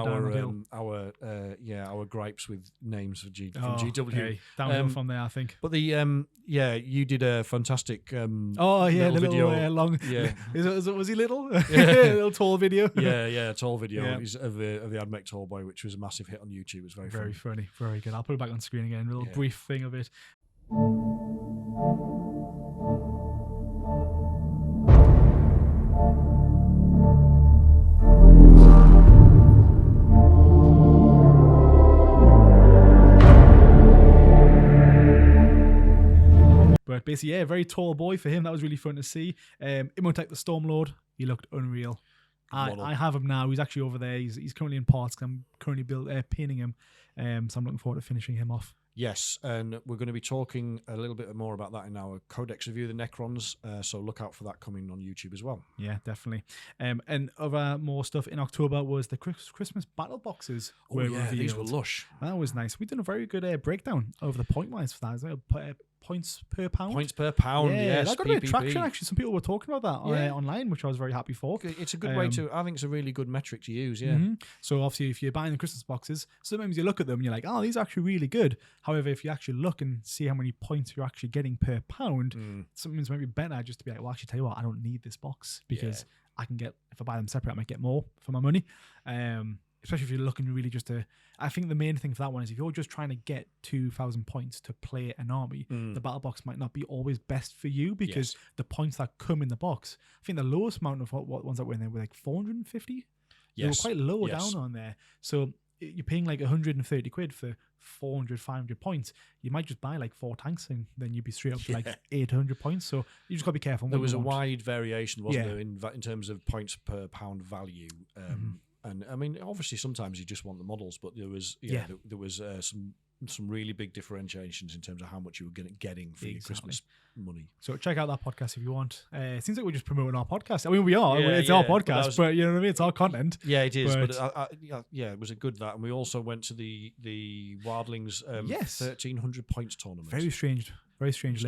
our gripes with names for GW. Okay. Downhill from there, I think. But the you did a fantastic the little video. Long. Yeah, was he little? A little tall video. Yeah, tall video of the AdMech Tallboy, which was a massive hit on YouTube. It was very funny, very good. I'll put it back on screen again. A little brief thing of it. But basically, a very tall boy for him. That was really fun to see. Imhotep the Stormlord, he looked unreal. I have him now. He's actually over there. He's currently in parts. I'm currently painting him. So I'm looking forward to finishing him off. Yes, and we're going to be talking a little bit more about that in our Codex review, the Necrons. So look out for that coming on YouTube as well. Yeah, definitely. And other more stuff in October was the Christmas battle boxes. These were lush. That was nice. We did a very good breakdown of the point wise for that. Points per pound. Points per pound, yes. That got a bit of traction, actually. Some people were talking about that online, which I was very happy for. It's a good way to, I think it's a really good metric to use, yeah. Mm-hmm. So obviously, if you're buying the Christmas boxes, sometimes you look at them and you're like, oh, these are actually really good. However, if you actually look and see how many points you're actually getting per pound, sometimes maybe better just to be like, well, actually, tell you what, I don't need this box because I can get, if I buy them separate, I might get more for my money. Especially if you're looking really just to, I think the main thing for that one is if you're just trying to get 2,000 points to play an army, the battle box might not be always best for you because the points that come in the box, I think the lowest amount of what ones that were in there were like 450. They were quite low down on there. So you're paying like 130 quid for 400, 500 points. You might just buy like 4 tanks and then you'd be straight up to like 800 points. So you just got to be careful. There was a wide variation, wasn't there, in terms of points per pound value. And I mean, obviously, sometimes you just want the models, but there was there was some really big differentiations in terms of how much you were getting for your Christmas money. So check out that podcast if you want. It seems like we're just promoting our podcast. I mean, we are. It's our podcast, but you know what I mean. It's our content. Yeah, it is. But it was a good that, and we also went to the Wildlings 1,300 points tournament. Very strange. Very strange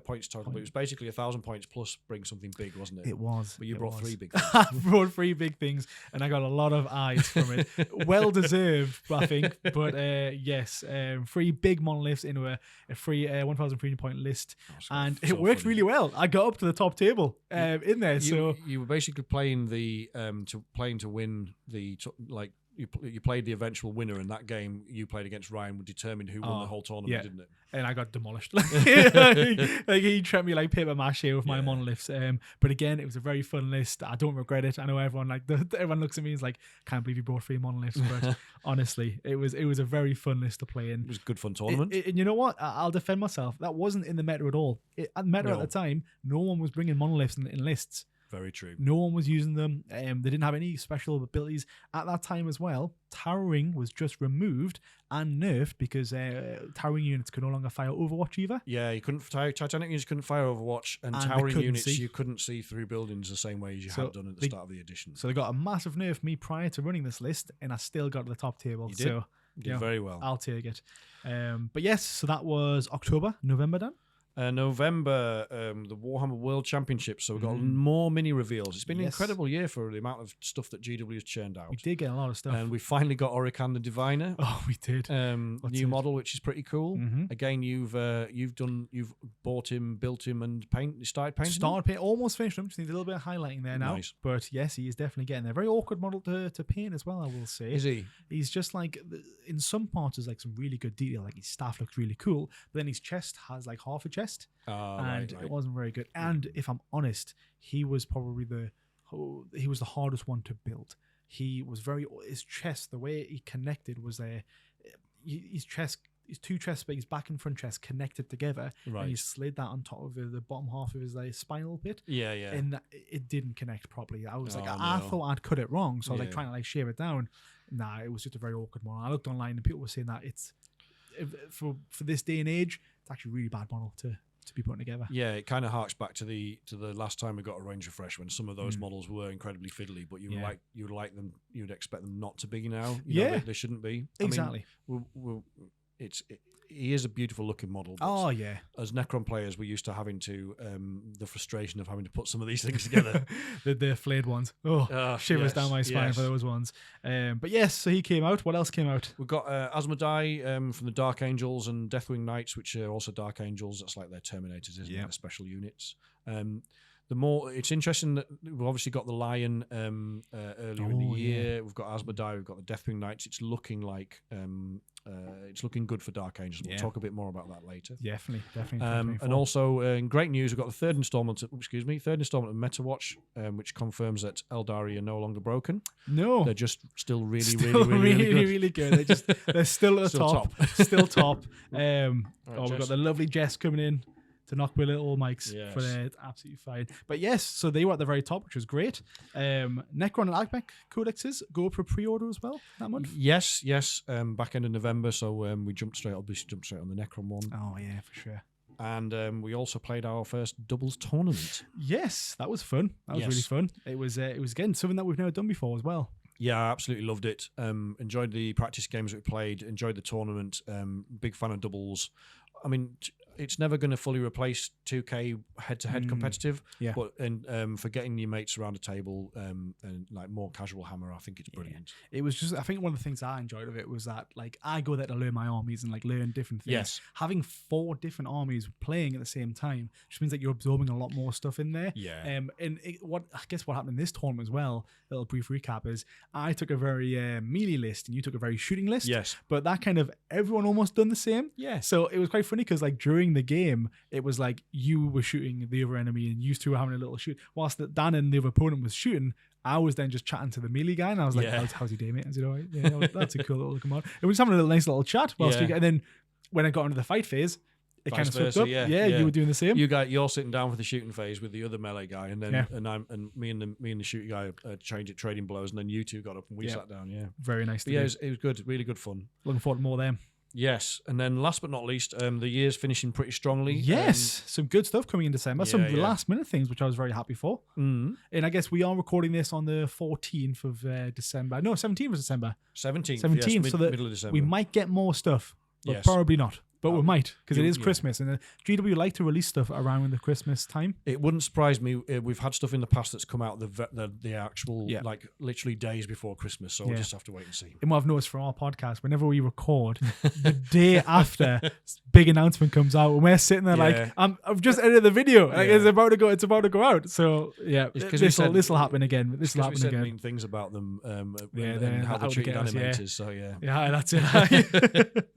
points total, but it was basically 1,000 points plus bring something big, wasn't it? It was. But you brought 3 big things. I brought 3 big things, and I got a lot of eyes from it. Well deserved, I think. But yes, 3 big monoliths into a free 1,300 point list, and it worked really well. I got up to the top table in there. So you were basically playing to win the You played the eventual winner in that game. You played against Ryan, would determine who won the whole tournament, didn't it? And I got demolished. Like he treated me like paper mache with my monoliths. But again, it was a very fun list. I don't regret it. I know everyone everyone looks at me and is like, can't believe you brought 3 monoliths. But honestly, it was a very fun list to play in. It was a good fun tournament. And you know what? I'll defend myself. That wasn't in the meta at all. At the time, no one was bringing monoliths in lists. Very true. No one was using them. They didn't have any special abilities at that time as well. Towering was just removed and nerfed because towering units could no longer fire Overwatch either. Yeah, you couldn't. Titanic units couldn't fire Overwatch, and towering units you couldn't see through buildings the same way as you had done at the start of the edition. So they got a massive nerf me prior to running this list, and I still got to the top table. You did. So, you did very well. I'll take it. But yes, so that was October, November, Dan. November, the Warhammer World Championship. So we've got more mini reveals. It's been an incredible year for the amount of stuff that GW has churned out. We did get a lot of stuff. And we finally got Orican the Diviner. Oh, we did. New model, which is pretty cool. Again, you've bought him, built him, and started painting. Almost finished him. Just need a little bit of highlighting there now. Nice. But yes, he is definitely getting there. Very awkward model to paint as well, I will say. Is he? He's just like, in some parts there's like some really good detail. Like his staff looks really cool, but then his chest has like half a chest. And it wasn't very good. And if I'm honest, he was probably the hardest one to build. He was his chest, the way he connected was his two chests, but his back and front chest connected together. Right. And he slid that on top of the bottom half of his spinal pit. Yeah. And it didn't connect properly. I was I thought I'd cut it wrong, so I was trying to shave it down. Nah, it was just a very awkward one. I looked online and people were saying that it's for this day and age, it's actually a really bad model to be putting together. Yeah, it kind of harks back to the last time we got a range refresh when some of those models were incredibly fiddly, but you'd expect them not to be now. You know, they shouldn't be. Exactly. I mean, he is a beautiful looking model. As Necron players, we're used to having to the frustration of having to put some of these things together. the flayed ones. Shivers down my spine for those ones. But yes, so he came out. What else came out? We've got Asmodai from the Dark Angels and Deathwing Knights, which are also Dark Angels. That's like their Terminators, isn't it? Their special units. It's interesting that we've obviously got the Lion earlier in the year. Yeah. We've got Asmodai, we've got the Deathwing Knights. It's looking like it's looking good for Dark Angels. We'll talk a bit more about that later. Definitely. And also, in great news, we've got the third installment of MetaWatch, which confirms that Eldari are no longer broken. No, they're just still really good. They're still at the top. Still top. We've got the lovely Jess coming in to knock with little mics for that. It's absolutely fine. But yes, so they were at the very top, which was great. Necron and Alchmech codexes go up for pre-order as well that month. Yes. Back end of November, so we jumped straight on the Necron one. Oh yeah, for sure. And we also played our first doubles tournament. Yes, that was fun. That was really fun. It was again something that we've never done before as well. Yeah, I absolutely loved it. Enjoyed the practice games that we played. Enjoyed the tournament. Big fan of doubles. I mean, it's never going to fully replace 2K head-to-head competitive, but for getting your mates around a table and like more casual Hammer, I think it's brilliant. It was just, I think one of the things I enjoyed of it was that like I go there to learn my armies and like learn different things. Yes. Having 4 different armies playing at the same time just means that you're absorbing a lot more stuff in there. Yeah. What happened in this tournament as well, a little brief recap, is I took a very melee list and you took a very shooting list. Yes. But that kind of everyone almost done the same. Yeah. So it was quite funny because like during the game, it was like you were shooting the other enemy and you two were having a little shoot. Whilst Dan and the other opponent was shooting, I was then just chatting to the melee guy and I was like, how's your day, mate? Is it all right? Yeah, that's a cool little come on. And we were just having a nice little chat and then when I got into the fight phase, it kind of slipped up. Yeah, you were doing the same. You're sitting down for the shooting phase with the other melee guy, and then me and the shooting guy trading blows, and then you two got up and we sat down. Yeah, very nice. It was good, really good fun. Looking forward to more of them. Yes, and then last but not least, the year's finishing pretty strongly. Yes, some good stuff coming in December. Some last minute things which I was very happy for. And I guess we are recording this on the 14th of December. No, 17th of December. 17th. So that middle of December. We might get more stuff, but probably not. But we might, because it is Christmas, and GW like to release stuff around the Christmas time. It wouldn't surprise me. We've had stuff in the past that's come out the actual, like, literally days before Christmas, so we'll just have to wait and see. And what I've noticed from our podcast, whenever we record, the day after, big announcement comes out, and we're sitting there like, I've just edited the video, like, it's about to go out. So, this will happen again. This will happen again. Mean things about them and how they treated animators, so Yeah, that's it.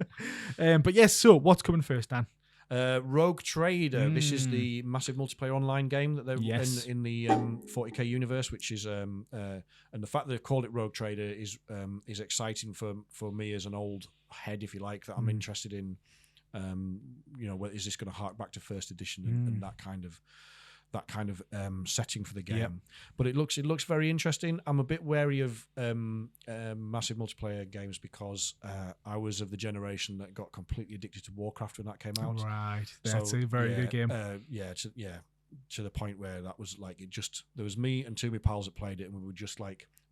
But yes, so what's coming first, Dan? Rogue Trader. This is the massive multiplayer online game that they're in the 40k universe, which is and the fact that they've called it Rogue Trader is exciting for me as an old head, if you like, that I'm interested in. Is this going to hark back to first edition and that kind of setting for the game? But it looks very interesting. I'm a bit wary of massive multiplayer games because I was of the generation that got completely addicted to Warcraft when that came out. Right, that's a very good game. To the point where that was like there was me and 2 of my pals that played it, and we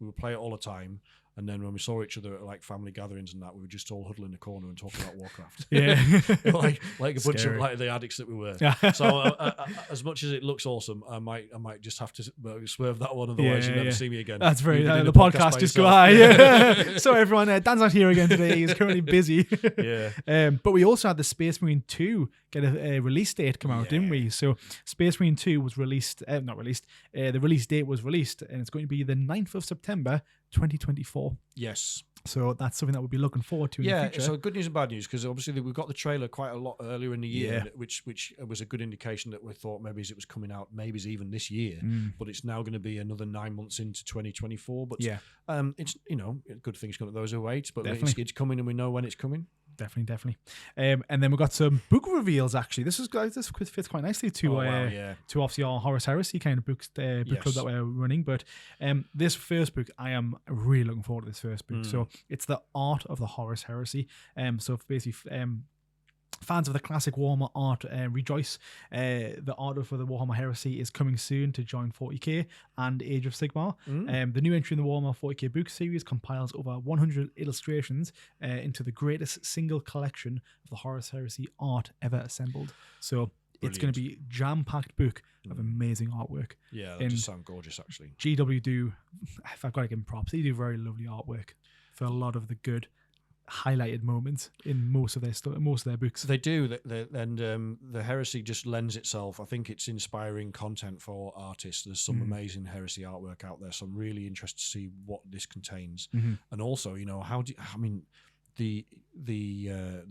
we would play it all the time. And then when we saw each other at like family gatherings and that, we would just all huddle in the corner and talk about Warcraft. Yeah, like a bunch of like the addicts that we were. So as much as it looks awesome, I might just have to swerve that one, otherwise you'll never see me again. That's very the podcast just go high. Yeah. So everyone, Dan's not here again today. He's currently busy. But we also had the Space Marine 2 get a release date come out, didn't we? So Space Marine 2 was released, not released. The release date was released, and it's going to be the 9th of September. 2024. Yes. So that's something that we'll be looking forward to in the future. So good news and bad news, because obviously we got the trailer quite a lot earlier in the year, which was a good indication that we thought maybe it was coming out, maybe even this year, but it's now going to be another 9 months into 2024. But it's, good things come to those who wait, but it's coming and we know when it's coming. Definitely. And then we've got some book reveals, actually. This fits quite nicely to obviously our Horus Heresy kind of book club that we're running. But this first book, I am really looking forward to this first book. So it's the art of the Horus Heresy. So basically, fans of the classic Warhammer art, rejoice. The art of the Warhammer Heresy is coming soon to join 40k and Age of Sigmar. The new entry in the Warhammer 40k book series compiles over 100 illustrations into the greatest single collection of the Horus Heresy art ever assembled. So it's going to be a jam-packed book of amazing artwork. Yeah, that just sounds gorgeous, actually. GW do, if I've got to give them props, they do very lovely artwork for a lot of the good highlighted moments in most of their books. They do, and the Heresy just lends itself. I think it's inspiring content for artists. There's some amazing Heresy artwork out there, so I'm really interested to see what this contains. And also, the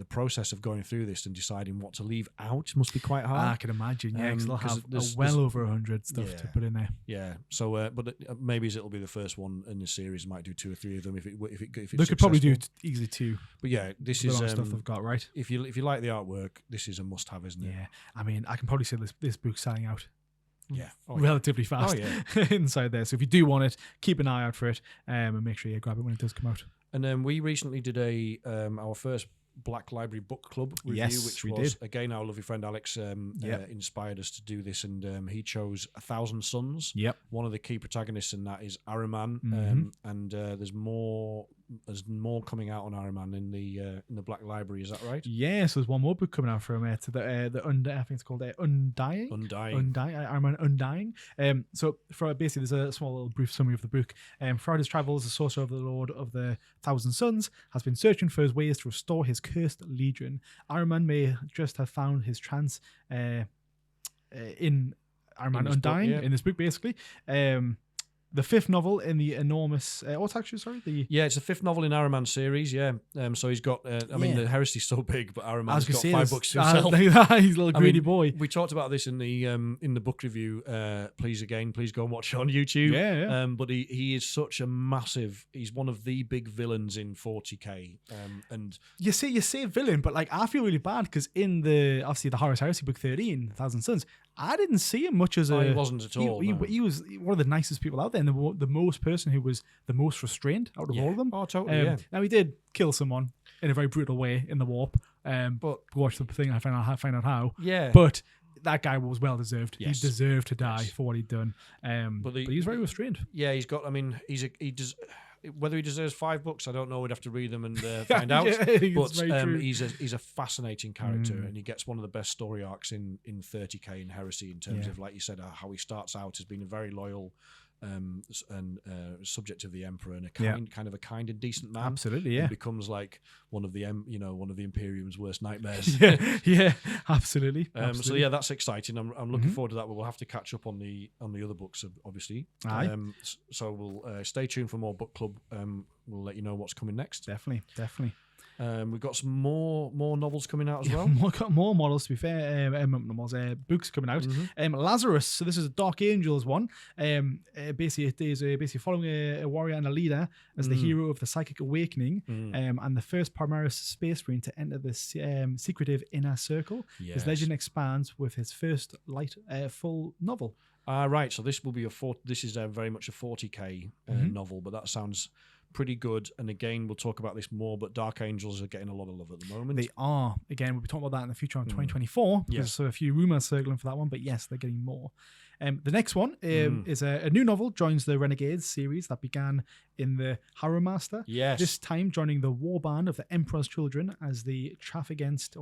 process of going through this and deciding what to leave out must be quite hard. I can imagine, because they'll have well over 100 stuff to put in there. Yeah, so but maybe it'll be the first one in the series. Might do 2 or 3 of them if it's they could probably do easily 2. But yeah, this is stuff they've got right. If you like the artwork, this is a must-have, isn't it? Yeah, I mean, I can probably say this book's selling out. Yeah, relatively fast inside there. So if you do want it, keep an eye out for it, and make sure you grab it when it does come out. And then we recently did our first Black Library book club review, which was again our lovely friend Alex inspired us to do this, and he chose 1,000 Suns. One of the key protagonists in that is Ahriman, and there's more coming out on Ahriman in the Black Library. Is that right? Yes, there's one more book coming out from it. I think it's called Undying. Ahriman Undying. So for basically, there's a small little brief summary of the book. Throughout his travels, the sorcerer of the Lord of the 1,000 Suns has been searching for his ways to restore his cursed legion. Ahriman may just have found his chance in Ahriman Undying in this book, basically. The 5th novel in the enormous... it's the 5th novel in Ahriman's series, so he's got... the Heresy's so big, but Ahriman's got 5 books to himself. He's a little greedy boy. We talked about this in the book review. Please go and watch it on YouTube. But he is such a massive... He's one of the big villains in 40k. And you say villain, but I feel really bad because in the Horus Heresy book 13, 1,000 Suns, I didn't see him much as he wasn't at all. He was one of the nicest people out there, and the most person who was the most restrained out of all of them. Oh, totally. Now he did kill someone in a very brutal way in the warp. But watch the thing, I find out how. Yeah. But that guy was well deserved. Yes. He deserved to die for what he'd done. But he's very restrained. Yeah, he's got. He does. Whether he deserves 5 books, I don't know. We'd have to read them and find out. But he's a fascinating character, and he gets one of the best story arcs in 30k in Heresy in terms of, like you said, how he starts out as being a very loyal subject of the Emperor and a kind and decent man. Absolutely, yeah. And becomes one of the Imperium's worst nightmares. Absolutely. So that's exciting. I'm looking forward to that. But we'll have to catch up on the other books, obviously. So we'll stay tuned for more book club. We'll let you know what's coming next. Definitely. We've got some more novels coming out as well. We've got more models, to be fair. Books coming out. Lazarus. So this is a Dark Angels one. Basically, it is following a warrior and a leader as the hero of the Psychic Awakening, and the first Primaris Space Marine to enter the secretive Inner Circle. Yes. His legend expands with his first full novel. Right. So this will be this is very much a 40k novel, but that sounds pretty good. And again, we'll talk about this more, but Dark Angels are getting a lot of love at the moment. They are. Again, we'll be talking about that in the future on 2024 because there's a few rumors circling for that one. But yes, they're getting more. The next one is a new novel, joins the Renegades series that began in the Harrow Master. Yes. This time joining the warband of the Emperor's Children as they chafe against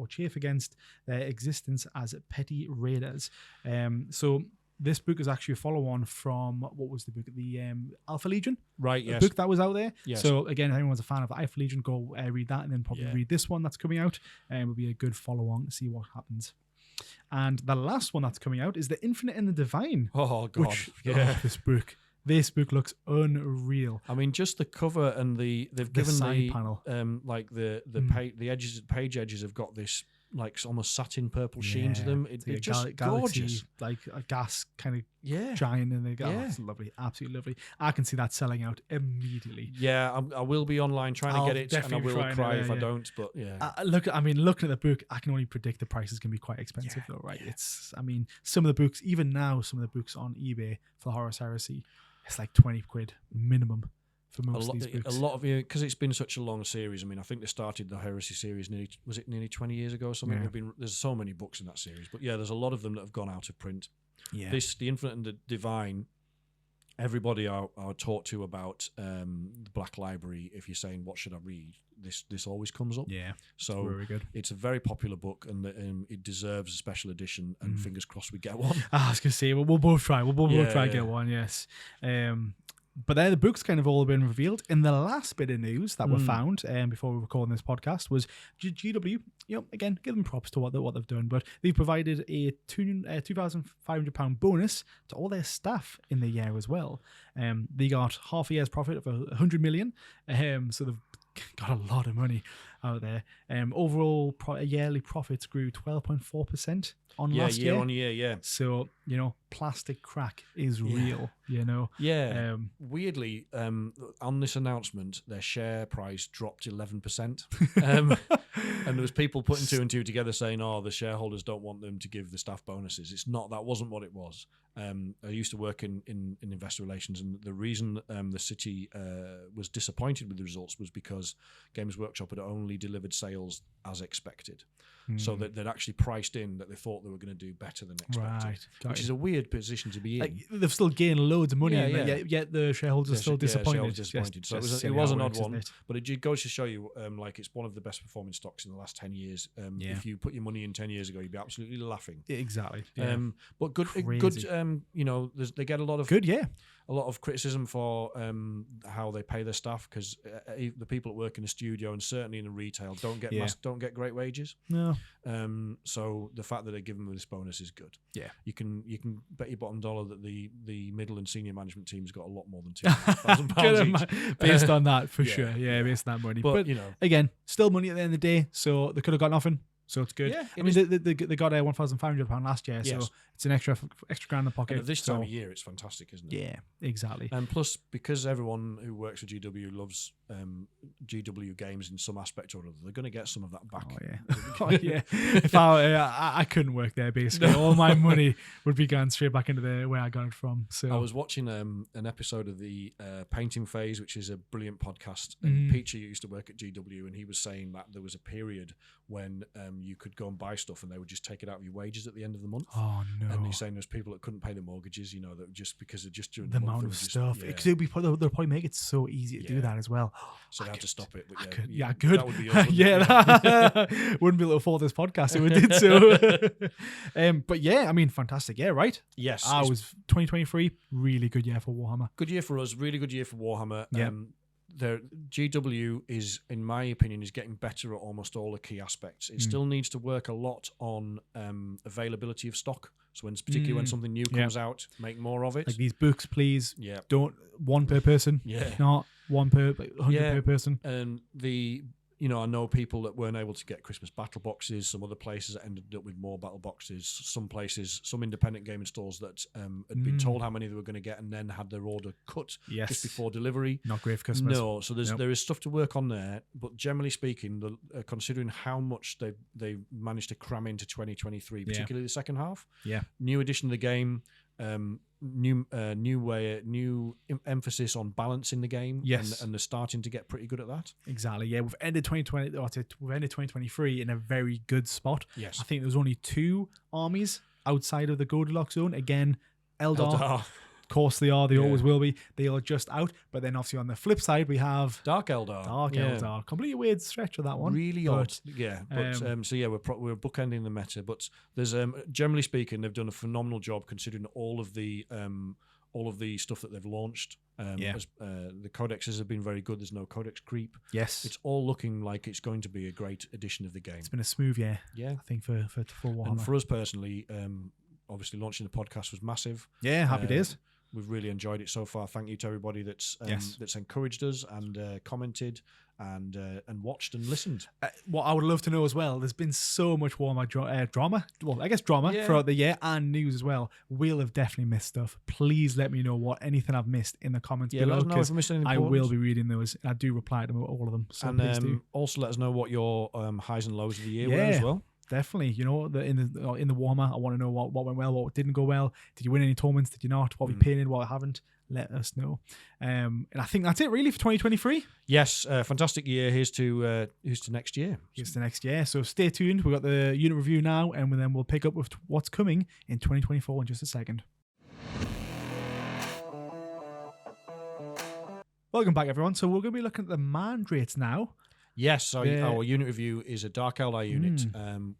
their existence as petty raiders. So this book is actually a follow-on from, what was the book? The Alpha Legion? Right, yes. A book that was out there. Yes. So again, if anyone's a fan of Alpha Legion, go read that and then probably read this one that's coming out. It will be a good follow-on to see what happens. And the last one that's coming out is The Infinite and the Divine. Oh, God. This book looks unreal. I mean, just the cover and they've given side panel. Like the page edges have got this like almost satin purple sheen to them. It's just gorgeous, like a gas kind of giant, and it's lovely, absolutely lovely. I can see that selling out immediately. Yeah, I will be online trying to get it, and I will cry if I don't. But looking at the book, I can only predict the price is going to be quite expensive, though, right? Yeah. It's, I mean, some of the books, even now, some of the books on eBay for Horus Heresy, it's like 20 quid minimum. For most of these books. A lot of you, because it's been such a long series. I mean, I think they started the Heresy series nearly 20 years ago or something. Yeah. There's so many books in that series, but there's a lot of them that have gone out of print. Yeah. The Infinite and the Divine, everybody are taught to about the Black Library. If you're saying what should I read, this always comes up. Yeah, so very good. It's a very popular book, and it deserves a special edition. And fingers crossed we get one. I was gonna say we'll both try. We'll both try to get one. Yes. But the books kind of all been revealed. And the last bit of news that were found before we were recording this podcast was GW. Again, give them props to what they've done, but they provided a £2,500 bonus to all their staff in the year as well. They got half a year's profit of 100 million. So they've got a lot of money out there. Overall yearly profits grew 12.4% on last year. Year on year, yeah. So, plastic crack is real, Yeah. Weirdly, on this announcement, their share price dropped 11%. And there was people putting two and two together saying, the shareholders don't want them to give the staff bonuses. That wasn't what it was. I used to work in investor relations, and the reason the city was disappointed with the results was because Games Workshop had only delivered sales as expected. So that they'd actually priced in that they thought they were going to do better than expected, which is a weird position to be in. They've still gained loads of money, yet the shareholders are still disappointed. So it was an odd one, but it goes to show you, it's one of the best performing stocks in the last 10 years. If you put your money in 10 years ago, you'd be absolutely laughing. Exactly. But good. They get a lot of a lot of criticism for how they pay their staff, because the people that work in the studio and certainly in the retail don't get great wages. No. So the fact that they give them this bonus is good. Yeah. You can bet your bottom dollar that the middle and senior management team's got a lot more than £200,000 each. Based on that, for sure. Yeah, based on that money. But again, still money at the end of the day, so they could have got nothing. So it's good. Yeah, I mean, they got £1,500 last year, so it's an extra grand in the pocket. And at this time of year, it's fantastic, isn't it? Yeah, exactly. And plus, because everyone who works for GW loves GW games in some aspect or other, they're going to get some of that back. Oh yeah. If I couldn't work there, basically, all my money would be going straight back into where I got it from. So I was watching an episode of the Painting Phase, which is a brilliant podcast. And Peachy used to work at GW, and he was saying that there was a period when you could go and buy stuff and they would just take it out of your wages at the end of the month. Oh no! And he's saying there's people that couldn't pay their mortgages, that just because of just during the amount of stuff. Because they'll probably make it so easy to do that as well. So they had to stop it. But I could. That would be us, wouldn't be able to afford this podcast if we did so. But I mean, fantastic. Yeah, right. Yes. I was 2023, really good year for Warhammer. Good year for us. Really good year for Warhammer. Yeah. The GW is, in my opinion, is getting better at almost all the key aspects. It still needs to work a lot on availability of stock. So particularly when something new comes out, make more of it. Like these books, please. Yeah. Don't one per person. Yeah. Not one per 100 per person. And I know people that weren't able to get Christmas battle boxes. Some other places that ended up with more battle boxes. Some places, some independent gaming stores that had been told how many they were going to get and then had their order cut just before delivery. Not great for customers. No, so there is stuff to work on there. But generally speaking, considering how much they managed to cram into 2023, particularly the second half, new edition of the game. new emphasis on balance in the game. Yes. And they're starting to get pretty good at that. Exactly. Yeah, we've ended 2020. We've ended 2023 in a very good spot. Yes. I think there was only 2 armies outside of the Goldilocks zone. Again, Eldar. Of course they are. They always will be. They are just out. But then obviously on the flip side, we have Dark Eldar. Eldar. Completely weird stretch of that one. Really odd. Yeah. But so yeah, we're bookending the meta. But there's generally speaking, they've done a phenomenal job considering all of the stuff that they've launched. The codexes have been very good. There's no codex creep. Yes. It's all looking like it's going to be a great addition of the game. It's been a smooth year. Yeah. I think for Warhammer. And for us personally, obviously launching the podcast was massive. Yeah, happy days. We've really enjoyed it so far. Thank you to everybody that's encouraged us and commented and watched and listened. What I would love to know as well, there's been so much Warhammer drama. Well, I guess drama throughout the year and news as well. We'll have definitely missed stuff. Please let me know anything I've missed in the comments below, because I will be reading those. I do reply to all of them. So please do. Also let us know what your highs and lows of the year were as well. Definitely, in the Warhammer, I want to know what went well, what didn't go well. Did you win any tournaments? Did you not? What we painted, what haven't? Let us know. And I think that's it really for 2023. Yes, fantastic year. Here's to next year. Here's to next year. So stay tuned. We've got the unit review now, and then we'll pick up with what's coming in 2024 in just a second. Welcome back, everyone. So we're going to be looking at the mandrakes now. Yes, so our unit review is a Dark Eldar unit,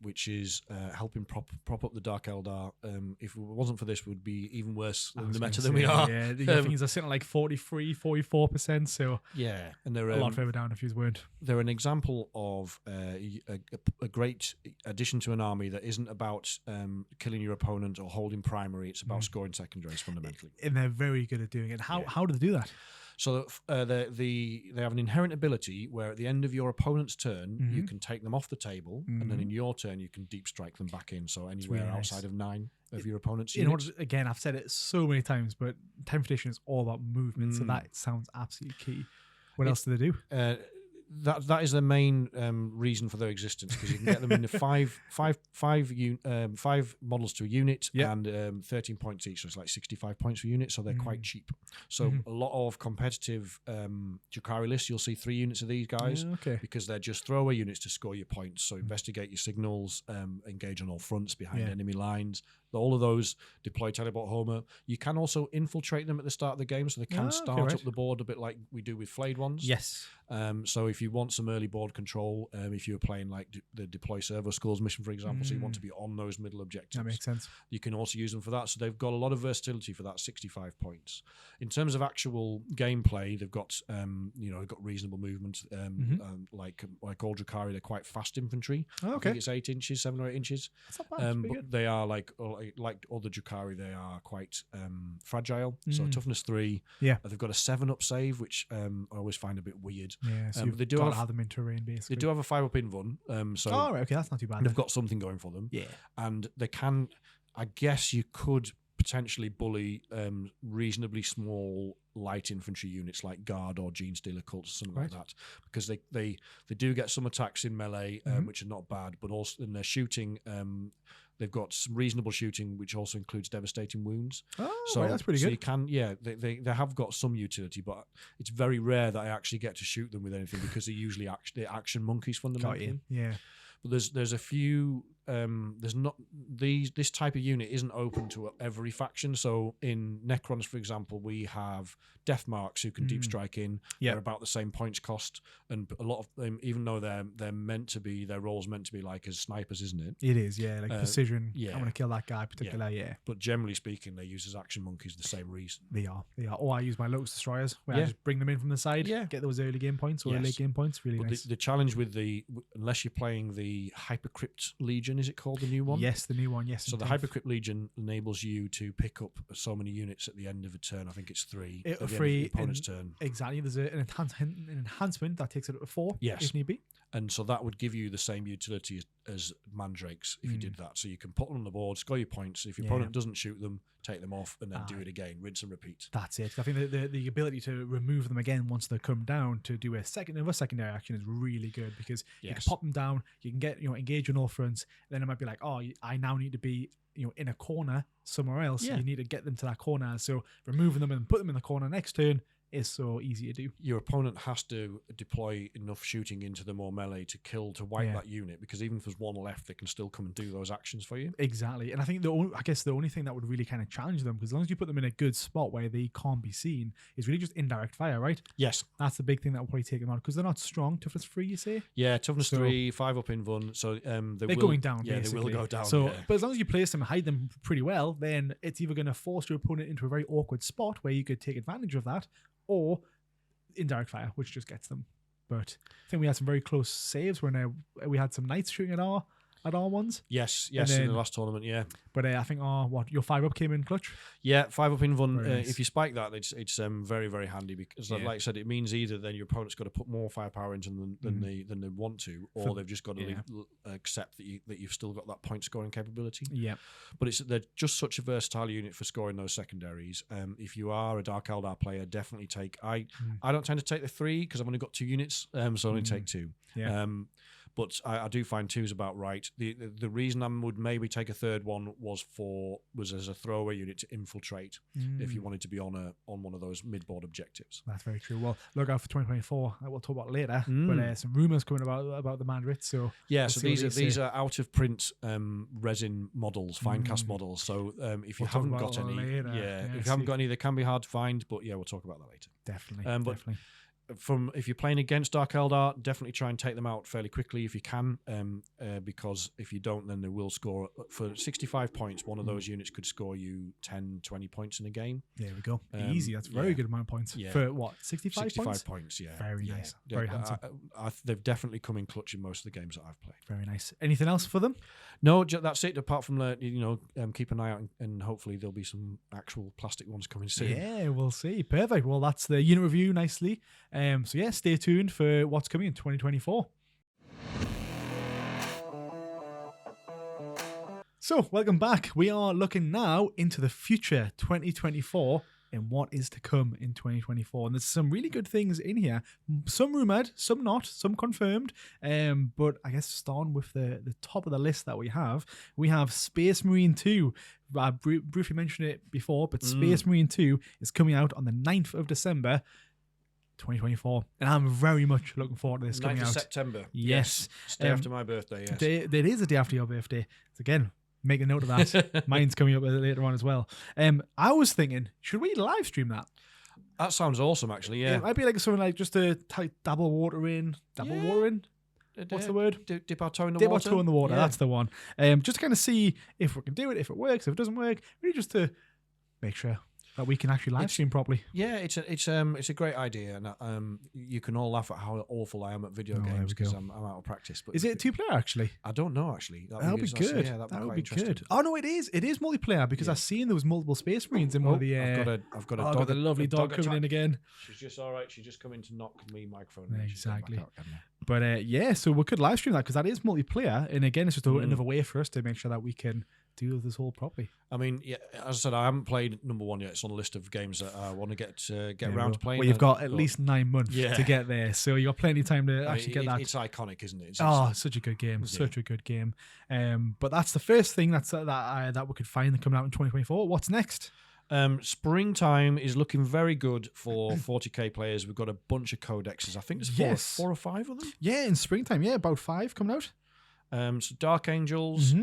which is helping prop up the Dark Eldar. If it wasn't for this, we'd be even worse than the meta than we are. Yeah, the things are sitting at like 43, 44%. So yeah, and they're a lot further down if you weren't. They're an example of a great addition to an army that isn't about killing your opponent or holding primary. It's about scoring secondaries fundamentally. And they're very good at doing it. How do they do that? So they have an inherent ability where at the end of your opponent's turn, you can take them off the table, and then in your turn, you can deep strike them back in. So anywhere really outside of 9 of your opponent's units. Again, I've said it so many times, but 10th edition is all about movement, so that sounds absolutely key. What else do they do? That is the main reason for their existence, because you can get them in the five models to a unit and 13 points each, so it's like 65 points per unit, so they're quite cheap. So a lot of competitive Drukhari lists, you'll see 3 units of these guys because they're just throwaway units to score your points. So investigate your signals, engage on all fronts behind enemy lines. All of those deploy teleport Homer. You can also infiltrate them at the start of the game, so they can start up the board a bit like we do with flayed ones. Yes. So if you want some early board control, if you're playing like the deploy servo schools mission, for example, so you want to be on those middle objectives. That makes sense. You can also use them for that. So they've got a lot of versatility for that 65 points. In terms of actual gameplay, they've got got reasonable movement. Like all Drukhari, they're quite fast infantry. I think it's 8 inches, 7 or 8 inches. That's not bad. But they are like all the Drukhari, they are quite fragile. So toughness 3. Yeah. They've got a 7-up save, which I always find a bit weird. Yeah, so they do have them in terrain, basically. They do have a 5-up invuln. That's not too bad. They've got something going for them. Yeah. And they can, I guess you could potentially bully reasonably small light infantry units like Guard or Gene Stealer cults or something like that, because they do get some attacks in melee, which are not bad, but also in their shooting, they've got some reasonable shooting, which also includes devastating wounds. So that's pretty good. You can, they have got some utility, but it's very rare that I actually get to shoot them with anything, because they're usually action monkeys fundamentally. Yeah. But there's a few. There's not this type of unit isn't open to every faction. So in Necrons, for example, we have Death Marks who can deep strike in. They're about the same points cost, and a lot of them, even though they're meant to be, their role's meant to be like as snipers, isn't it? It is, like precision. I want to kill that guy particularly. But generally speaking, they use as action monkeys the same reason. They are. Or I use my Locust Destroyers, where I just bring them in from the side, get those early game points or late game points. Really nice. The challenge with unless you're playing the Hypercrypt Legion, is it called the new one? Yes, the new one. Yes. So the Hypercrypt Legion enables you to pick up so many units at the end of a turn. I think it's 3. At the end of the opponent's turn. Exactly. There's an enhancement that takes it up to 4. Yes. If need be. And so that would give you the same utility as mandrakes if you did that. So you can put them on the board, score your points. If your opponent doesn't shoot them, take them off, and then do it again, rinse and repeat. That's it. I think the ability to remove them again once they come down to do another secondary action is really good, because you can pop them down, you can get engage on all fronts. Then it might be like, I now need to be in a corner somewhere else. Yeah. You need to get them to that corner. So removing them and put them in the corner next turn is so easy to do. Your opponent has to deploy enough shooting into them or melee to wipe that unit, because even if there's one left, they can still come and do those actions for you. Exactly. And I think the only thing that would really kind of challenge them, because as long as you put them in a good spot where they can't be seen, is really just indirect fire, right? Yes. That's the big thing that will probably take them out, because they're not strong. Toughness 3, you say? Yeah, toughness 3, 5 up in Vun. So they're going down, yeah, basically. they will go down. So, but as long as you place them and hide them pretty well, then it's either going to force your opponent into a very awkward spot where you could take advantage of that, or indirect fire, which just gets them. But I think we had some very close saves when we had some knights shooting at our ones. Yes, then, in the last tournament, yeah. But I think your 5 up came in clutch. Yeah, 5 up in Vun. Nice. If you spike that, it's very, very handy, because like I said, it means either then your opponent's got to put more firepower into them than they want to, or they've just got to accept that you've still got that point scoring capability. Yeah, but they're just such a versatile unit for scoring those secondaries. If you are a Dark Eldar player, definitely take. I don't tend to take the 3 because I've only got 2 units, so I only take 2. Yeah. But I do find 2 is about right. The reason I would maybe take a 3rd one was as a throwaway unit to infiltrate if you wanted to be on one of those mid-board objectives. That's very true. Well, look out for 2024. We'll talk about later. But some rumors coming about the Mandrits. So yeah, so these are out of print resin models, fine cast models. So if you haven't got any, if you haven't got any, they can be hard to find. But yeah, we'll talk about that later. Definitely. Definitely. If you're playing against Dark Eldar, definitely try and take them out fairly quickly if you can, because if you don't, then they will score. For 65 points, one of those units could score you 10, 20 points in a game. There we go. Easy. That's a very good amount of points. Yeah. For what, 65 points? 65 points, yeah. Very nice. Very handsome. They've definitely come in clutch in most of the games that I've played. Very nice. Anything else for them? No, that's it. Apart from keep an eye out, and hopefully there'll be some actual plastic ones coming soon. Yeah, we'll see. Perfect. Well, that's the unit review nicely. So yeah, stay tuned for what's coming in 2024. So welcome back. We are looking now into the future, 2024, and what is to come in 2024. And there's some really good things in here. Some rumored, some not, some confirmed. But I guess starting with the top of the list that we have Space Marine 2. I briefly mentioned it before, but Space Marine 2 is coming out on the 9th of December, 2024, and I'm very much looking forward to this coming out. 9th of September. Yes. It's day after my birthday, yes. It is a day after your birthday. So again, make a note of that. Mine's coming up later on as well. I was thinking, should we live stream that? That sounds awesome, actually, yeah. It might be like something like just to dabble water in. What's the word? Dip our toe in the water? Dip our toe in the water, that's the one. Just to kind of see if we can do it, if it works, if it doesn't work, really just to make sure that we can actually live stream properly. Yeah, it's a great idea, and you can all laugh at how awful I am at video games because I'm out of practice. But is it 2-player actually? I don't know actually. That'll be good. That would be good. Oh no, it is multiplayer because I've seen there was multiple Space Marines in one of the. I've got a dog. The lovely dog coming in again. She's just all right. She's just come in to knock me microphone. Exactly. But so we could live stream that because that is multiplayer, and again, it's just another way for us to make sure that we can do this all properly. I mean, yeah, as I said, I haven't played number 1 yet. It's on a list of games that I want to get around to playing. Well, you've got at least 9 months to get there, so you've got plenty of time to actually get that. It's iconic, isn't it? Such a good game. Such a good game. But that's the first thing that we could find coming out in 2024. What's next? Springtime is looking very good for 40k players. We've got a bunch of codexes. I think there's 4 or 5 of them. Yeah, in springtime. Yeah, about 5 coming out. So Dark Angels.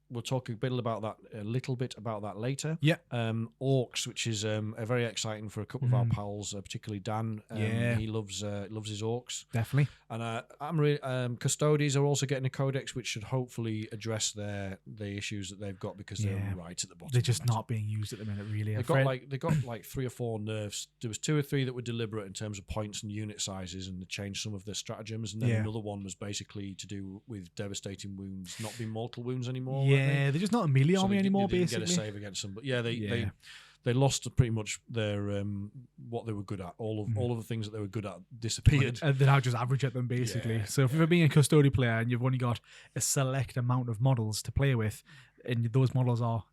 We'll talk a little bit about that later. Yeah. Orcs, which is very exciting for a couple of our pals, particularly Dan. He loves his orcs. Definitely. And I'm really Custodies are also getting a codex, which should hopefully address the issues that they've got because they're right at the bottom. They're just not being used at the minute, really. They got like 3 or 4 nerfs. There was 2 or 3 that were deliberate in terms of points and unit sizes, and they changed some of their stratagems. And then another one was basically to do with devastating wounds not being mortal wounds anymore. Yeah, they're just not a melee army anymore, they didn't basically. Get a save against them, but they lost pretty much their what they were good at. All of the things that they were good at disappeared. And they're now just average at them, basically. So if you're being a custodian player and you've only got a select amount of models to play with, and those models are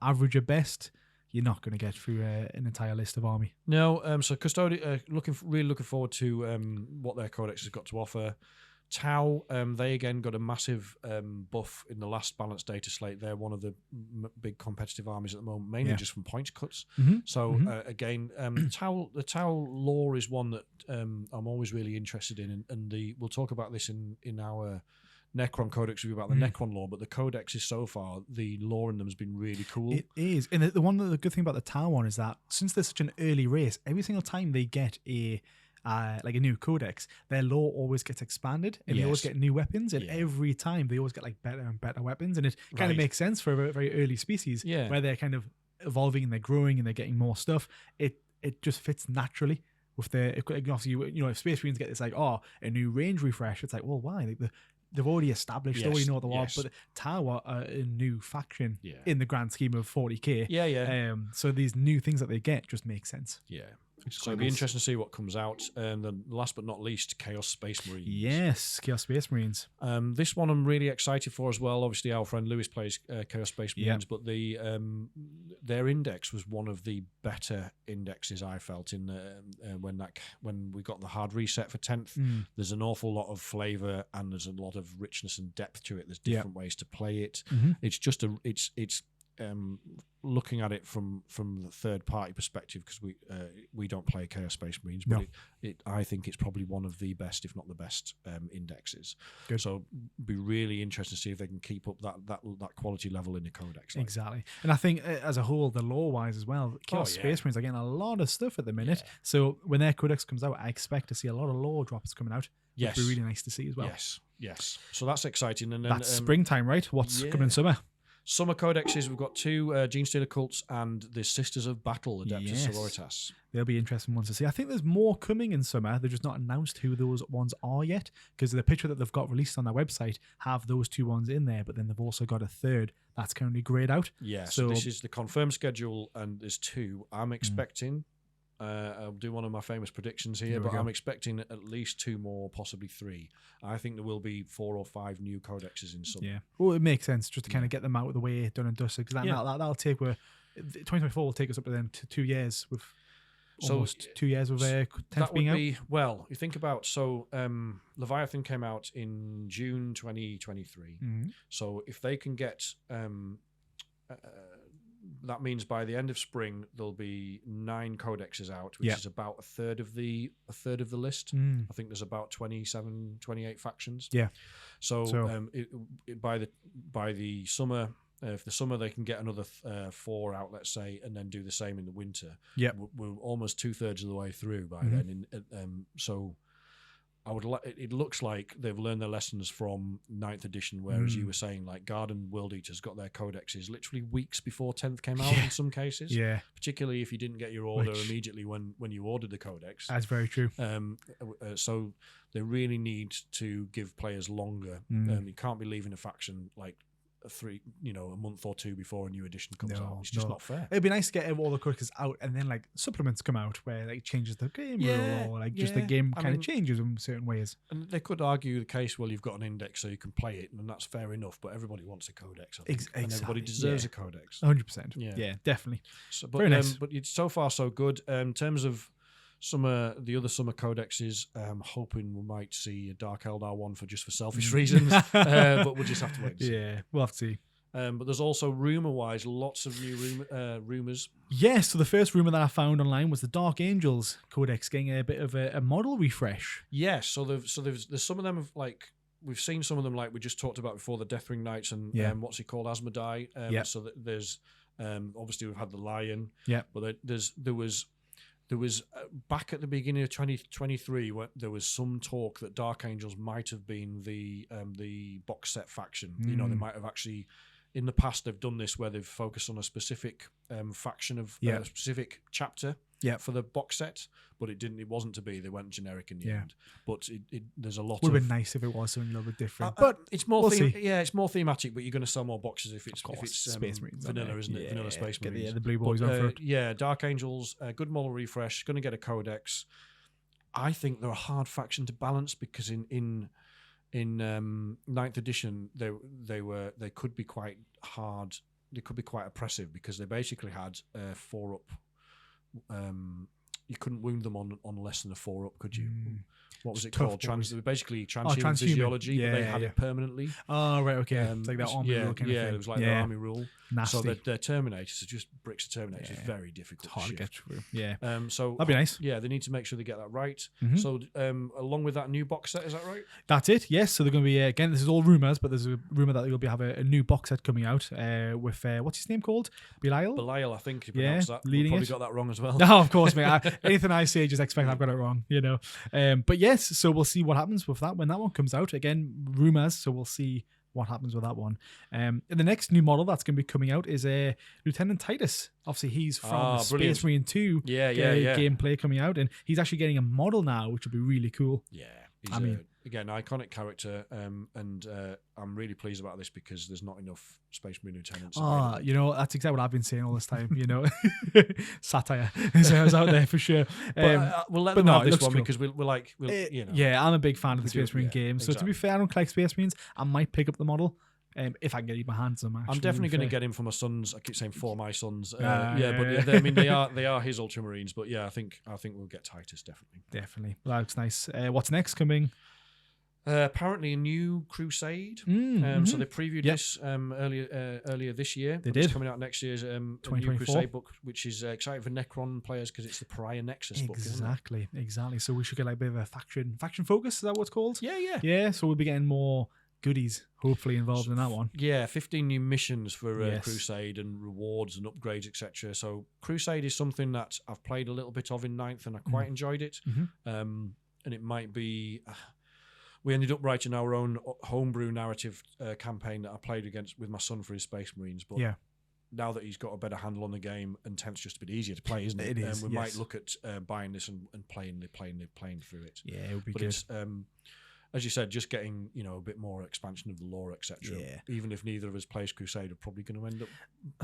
average at best, you're not going to get through an entire list of army. No, so Custodian, really looking forward to what their codex has got to offer. Tau, they again got a massive buff in the last balanced data slate. They're one of the big competitive armies at the moment, mainly just from point cuts. So again, the Tau lore is one that I'm always really interested in, and we'll talk about this in our Necron Codex review about the Necron lore, but the codexes so far, the lore in them has been really cool. It is, and the good thing about the Tau one is that since they're such an early race, every single time they get a new codex, their lore always gets expanded, and they always get new weapons, and every time they always get like better and better weapons, and it kind of makes sense for a very early species where they're kind of evolving and they're growing and they're getting more stuff. It just fits naturally with their, obviously, if Space Marines get this like, a new range refresh, it's like, well, why? Like they've already established, they already know what they want, but Tau are a new faction in the grand scheme of 40k. So these new things that they get just make sense. So it'll be interesting to see what comes out. And then last but not least, Chaos Space Marines. Yes, Chaos Space Marines. This one I'm really excited for as well. Obviously, our friend Lewis plays Chaos Space Marines, but their index was one of the better indexes I felt in when we got the hard reset for 10th. There's an awful lot of flavour and there's a lot of richness and depth to it. There's different ways to play it. It's just it's looking at it from the third party perspective, because we don't play Chaos Space Marines, but I think it's probably one of the best, if not the best, indexes. Good. So be really interested to see if they can keep up that quality level in the codex. Exactly, and I think as a whole, the lore wise as well, Chaos Space Marines are getting a lot of stuff at the minute. So when their codex comes out, I expect to see a lot of lore drops coming out. Which would be really nice to see as well. Yes. So that's exciting. And then that's springtime, right? What's coming in summer? Summer codexes, we've got 2 Gene Stealer cults and the Sisters of Battle, Adeptus Sororitas. They'll be interesting ones to see. I think there's more coming in summer. They've just not announced who those ones are yet, because the picture that they've got released on their website have those 2 ones in there, but then they've also got a third that's currently grayed out. Yeah, so this is the confirmed schedule, and there's 2. I'm expecting... I'll do one of my famous predictions here, but I'm expecting at least 2 more, possibly 3. I think there will be 4 or 5 new codexes in summer. Yeah, well, it makes sense just to kind of get them out of the way, done and dusted, because that'll take 2024 will take us up to then to 2 years with almost 2 years with 10th being out. Well, you think about Leviathan came out in June 2023. So if they can get that means by the end of spring there'll be 9 codexes out, which is about a third of the list. I think there's about 27, 28 factions. So by the summer, if the summer they can get another 4 out, let's say, and then do the same in the winter. We're almost 2/3 of the way through by then. So it looks like they've learned their lessons from 9th edition, whereas you were saying, like, Guard and World Eaters got their codexes literally weeks before 10th came out in some cases. Particularly if you didn't get your order immediately when you ordered the codex. That's very true. So they really need to give players longer. You can't be leaving a faction like a month or 2 before a new edition comes out. It's just not fair. It'd be nice to get all the codex out and then like supplements come out where like changes the game rule, or like just the game kind of changes in certain ways. And they could argue the case, well, you've got an index so you can play it, and that's fair enough, but everybody wants a codex, I think. And everybody deserves a codex. 100%. Yeah, definitely. So, but, very nice. But it's so far so good. In terms of the other summer codexes, I'm hoping we might see a Dark Eldar one for selfish reasons, but we'll just have to wait and see. Yeah, we'll have to see. But there's also rumor-wise lots of new rumors. Yes, so the first rumor that I found online was the Dark Angels Codex getting a bit of a model refresh. Yes, so there's some of them we've seen some of them, like we just talked about before, the Deathwing Knights and what's he called, Asmodai. So that there's obviously we've had the Lion. But there was back at the beginning of 2023, when there was some talk that Dark Angels might have been the box set faction. They might have actually, in the past, they've done this where they've focused on a specific faction of a specific chapter for the box set, but it wasn't to be. They went generic in the end. But there's a lot. Would have been nice if it was something a little bit different. But it's more it's more thematic. But you're going to sell more boxes if it's Space Marines, vanilla, isn't it? Vanilla Space Marines. The blue boys on for it. Yeah, Dark Angels, good model refresh. Going to get a codex. I think they're a hard faction to balance, because in 9th edition they could be quite hard. They could be quite oppressive, because they basically had 4-up you couldn't wound them on less than a 4-up, could you? What was it tough called? Basically transhuman transhuman. physiology, Yeah, but they had it permanently. Oh, right, okay. It's like that army rule kind of thing. It was like the army rule. Nasty. So their Terminators are just bricks of Terminators. It's very difficult. It's hard to get through. Yeah. So that'd be nice. Yeah, they need to make sure they get that right. So along with that new box set, is that right? That's it. Yes. So they're going to be again. This is all rumors, but there's a rumor that they'll have a new box set coming out with what's his name called? Belial, I think. That. Leading probably it. Got that wrong as well. No, of course, mate. Anything I say, just expect I've got it wrong. But yes. So we'll see what happens with that when that one comes out. Again, rumors. So we'll see what happens with that one. The next new model that's going to be coming out is Lieutenant Titus. Obviously, he's from Space Marine 2 gameplay coming out, and he's actually getting a model now, which will be really cool. Yeah, he's again, iconic character, and I'm really pleased about this because there's not enough Space Marine lieutenants. That's exactly what I've been saying all this time. Satire is out there for sure. We'll let them have this one because yeah, I'm a big fan of the Space Marine game. So to be fair, I don't collect Space Marines. I might pick up the model. If I can get my hands on them, I'm definitely going to get him for my sons. I keep saying for my sons. I mean they are his Ultramarines, but yeah, I think we'll get Titus definitely. Well, that's nice. What's next coming? Apparently a new Crusade. So they previewed this earlier this year. They did. It's coming out next year's a new Crusade book, which is exciting for Necron players because it's the Pariah Nexus book. Exactly. So we should get like a bit of a faction focus. Is that what it's called? Yeah. So we'll be getting more goodies hopefully involved in that one. 15 new missions for Crusade and rewards and upgrades, etc. So Crusade is something that I've played a little bit of in 9th and I quite enjoyed it. And it might be we ended up writing our own homebrew narrative campaign that I played with my son for his Space Marines, but now that he's got a better handle on the game and tends just a bit easier to play, isn't it? It is. We might look at buying this and playing through it. Yeah, it would be good. It's, as you said, just getting a bit more expansion of the lore, etc. Yeah. Even if neither of us plays Crusade, we're probably going to end up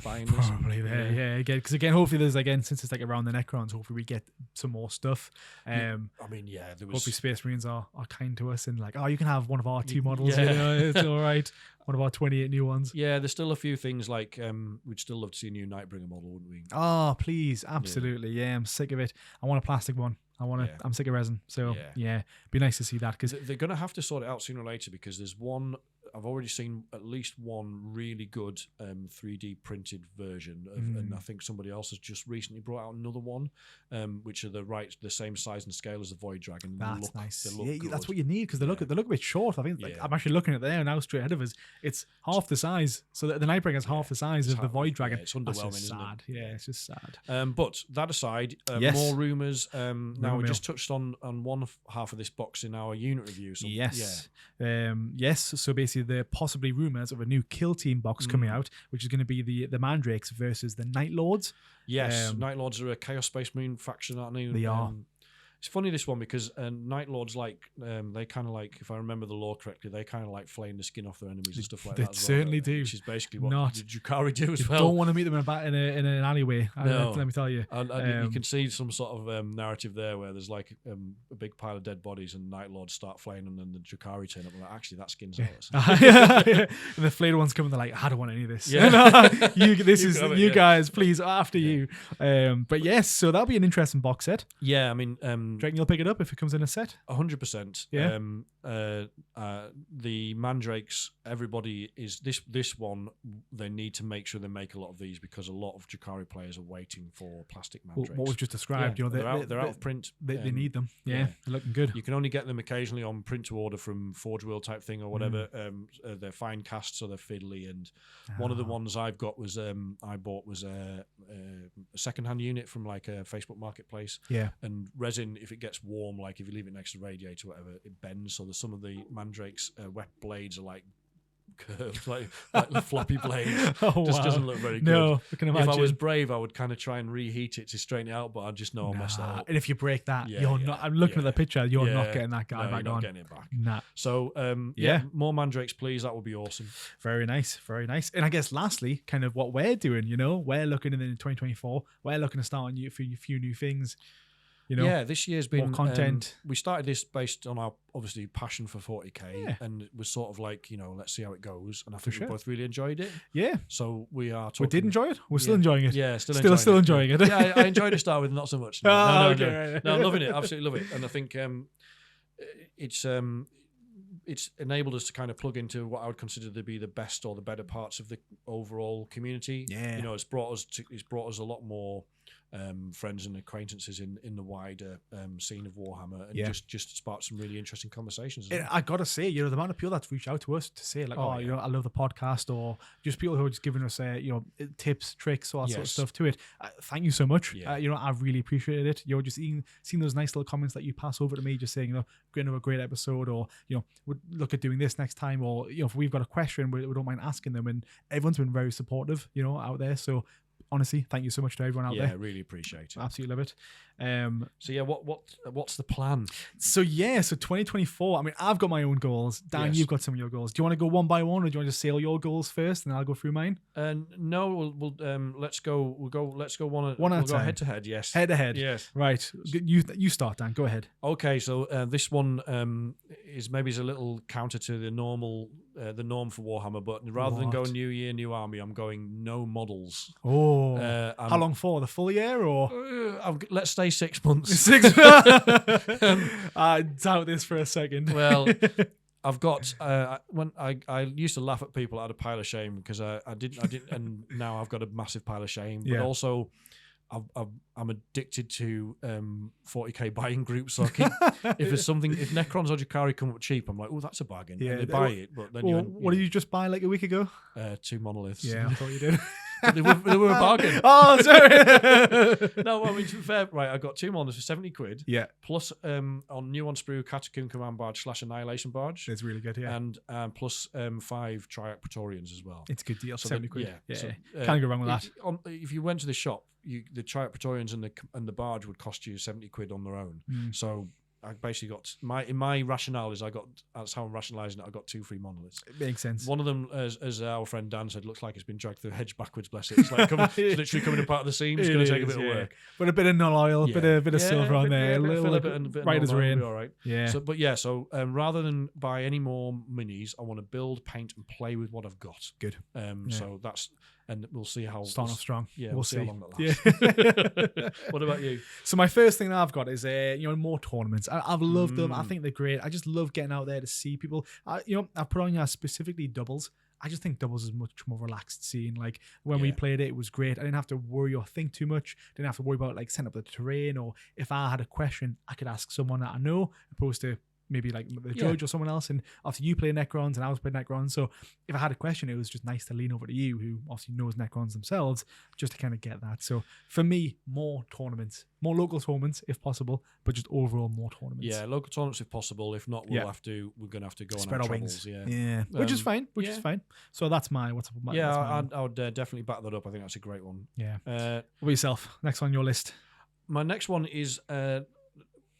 buying this. Probably there, yeah. Again, because hopefully there's since it's like around the Necrons, hopefully we get some more stuff. There was. Hopefully Space Marines are kind to us and like, you can have one of our 2 models. It's all right. One of our 28 new ones. Yeah, there's still a few things like we'd still love to see a new Nightbringer model, wouldn't we? Oh, please, absolutely. Yeah, I'm sick of it. I want a plastic one. I'm sick of resin. So be nice to see that because they're going to have to sort it out sooner or later because there's one. I've already seen at least one really good 3D printed version of, and I think somebody else has just recently brought out another one, which are the same size and scale as the Void Dragon. That's nice. Good. That's what you need because they look a bit short. I think I'm actually looking at it there now, straight ahead of us. It's half the size, so the Nightbringer is half the size of the Void Dragon. It's underwhelming. That's just sad. It's just sad. But that aside, more rumors. Now we just touched on one half of this box in our unit review. So, So basically, there are possibly rumors of a new Kill Team box coming out, which is going to be the Mandrakes versus the Night Lords. Yes, Night Lords are a Chaos Space Marine faction, aren't they? They are. It's funny this one because Night Lords they kind of like, if I remember the lore correctly, they kind of like flaying the skin off their enemies and stuff like that. They certainly do. Which is basically what the Drukhari do as well. Don't want to meet them in an alleyway. Let me tell you. And you can see some sort of narrative there where there's like a big pile of dead bodies and Night Lords start flaying them, and then the Drukhari turn up and like, actually that skin's ours. And the flayed ones come and they're like, I don't want any of this. You guys, please, after you. But yes, so that'll be an interesting box set. Yeah, I mean, do you reckon you'll pick it up if it comes in a set? 100%. Yeah. The Mandrakes, everybody is this one. They need to make sure they make a lot of these because a lot of Drukhari players are waiting for plastic Mandrakes. What we've just described, they're out of print. They need them. Yeah, they're looking good. You can only get them occasionally on print to order from Forge World type thing or whatever. They're fine cast, so they're fiddly. And one of the ones I bought was a secondhand unit from like a Facebook Marketplace. Yeah, and resin, if it gets warm, like if you leave it next to the radiator or whatever, it bends. So some of the Mandrakes wet blades are like curved, like the floppy blades. Just doesn't look very good. No, I can imagine. If I was brave, I would kind of try and reheat it to straighten it out, but I just know I'll mess that up. And if you break that, you're not. I'm looking at the picture. You're not getting that guy back on. Getting it back. Nah. So more Mandrakes, please. That would be awesome. Very nice, very nice. And I guess lastly, kind of what we're doing. We're looking in 2024. We're looking to start on a few new things. You know, this year's been more content. We started this based on our obviously passion for 40k, and it was sort of like, let's see how it goes. And I think we both really enjoyed it. Yeah. So we are. We did enjoy it. We're still enjoying it. Yeah, still enjoying it. Yeah, I enjoyed it to start with, not so much. No, Okay. I'm loving it. Absolutely love it. And I think it's enabled us to kind of plug into what I would consider to be the best or the better parts of the overall community. Yeah. It's brought us a lot more friends and acquaintances in the wider scene of Warhammer, and just sparked some really interesting conversations. I gotta say, the amount of people that's reached out to us to say like, I love the podcast, or just people who are just giving us tips, tricks, all that sort of stuff to it. Thank you so much. I really appreciated it. Just seeing those nice little comments that you pass over to me, just saying, another great episode, or would look at doing this next time, or if we've got a question, we don't mind asking them, and everyone's been very supportive, out there. So honestly, thank you so much to everyone out there. Yeah, really appreciate it. Absolutely love it. What's the plan? So 2024. I mean, I've got my own goals. Dan, you've got some of your goals. Do you want to go one by one, or do you want to just say all your goals first, and I'll go through mine? No, let's go. Let's go one at a time. Go head to head. Yes, head to head. Yes, right. You start, Dan. Go ahead. Okay, so this one is a little counter to the norm for Warhammer, but rather than going new year, new army, I'm going no models. Oh, how long for? The full year, or let's say 6 months. 6 months. I doubt this for a second. Well, I've got when I used to laugh at people out of pile of shame because I didn't, and now I've got a massive pile of shame. But also, I'm addicted to 40k buying groups. So if Necrons or Jakari come up cheap, I'm like, oh, that's a bargain. Yeah, and they buy it. But then what did you just buy like a week ago? 2 monoliths. Yeah, I thought you did. They were a bargain. Oh, sorry. No, I mean, to be fair, right, I got 2 monoliths for 70 quid. Yeah. Plus, new on Sprue Catacomb Command Barge / Annihilation Barge. It's really good, yeah. And plus 5 Triarch Praetorians as well. It's a good deal, so 70 quid. Yeah. So, can't go wrong with that. If you went to the shop, the Triarch Praetorians and the barge would cost you 70 quid on their own. So I basically got my rationale is that's how I'm rationalising it. I got 2 free monoliths. It makes sense. One of them, as our friend Dan said, looks like it's been dragged through a hedge backwards. Bless it. It's like it's literally coming apart of the seams. It's going to take a bit of work, but a bit of null oil, bit of silver on there, a little bit right as rain. All right. Yeah. So rather than buy any more minis, I want to build, paint, and play with what I've got. Good. So that's. And we'll see how start off strong. Yeah, we'll see how long that lasts. Yeah. What about you? So my first thing that I've got is more tournaments. I've loved them. I think they're great. I just love getting out there to see people. I've put on specifically doubles. I just think doubles is much more relaxed scene. Like when we played it was great. I didn't have to worry or think too much. Didn't have to worry about like setting up the terrain, or if I had a question, I could ask someone that I know, opposed to maybe like the judge or someone else. And after you play Necrons and I was playing Necrons, so if I had a question, it was just nice to lean over to you, who obviously knows Necrons themselves, just to kind of get that. So for me, more tournaments, more local tournaments if possible, but just overall more tournaments. Yeah, local tournaments if possible. If not, we're going to have to go spread on our wings. Travels. Yeah, which is fine. Is fine. So that's what's up. I would definitely back that up. I think that's a great one. Yeah. What about yourself? Next on your list? My next one is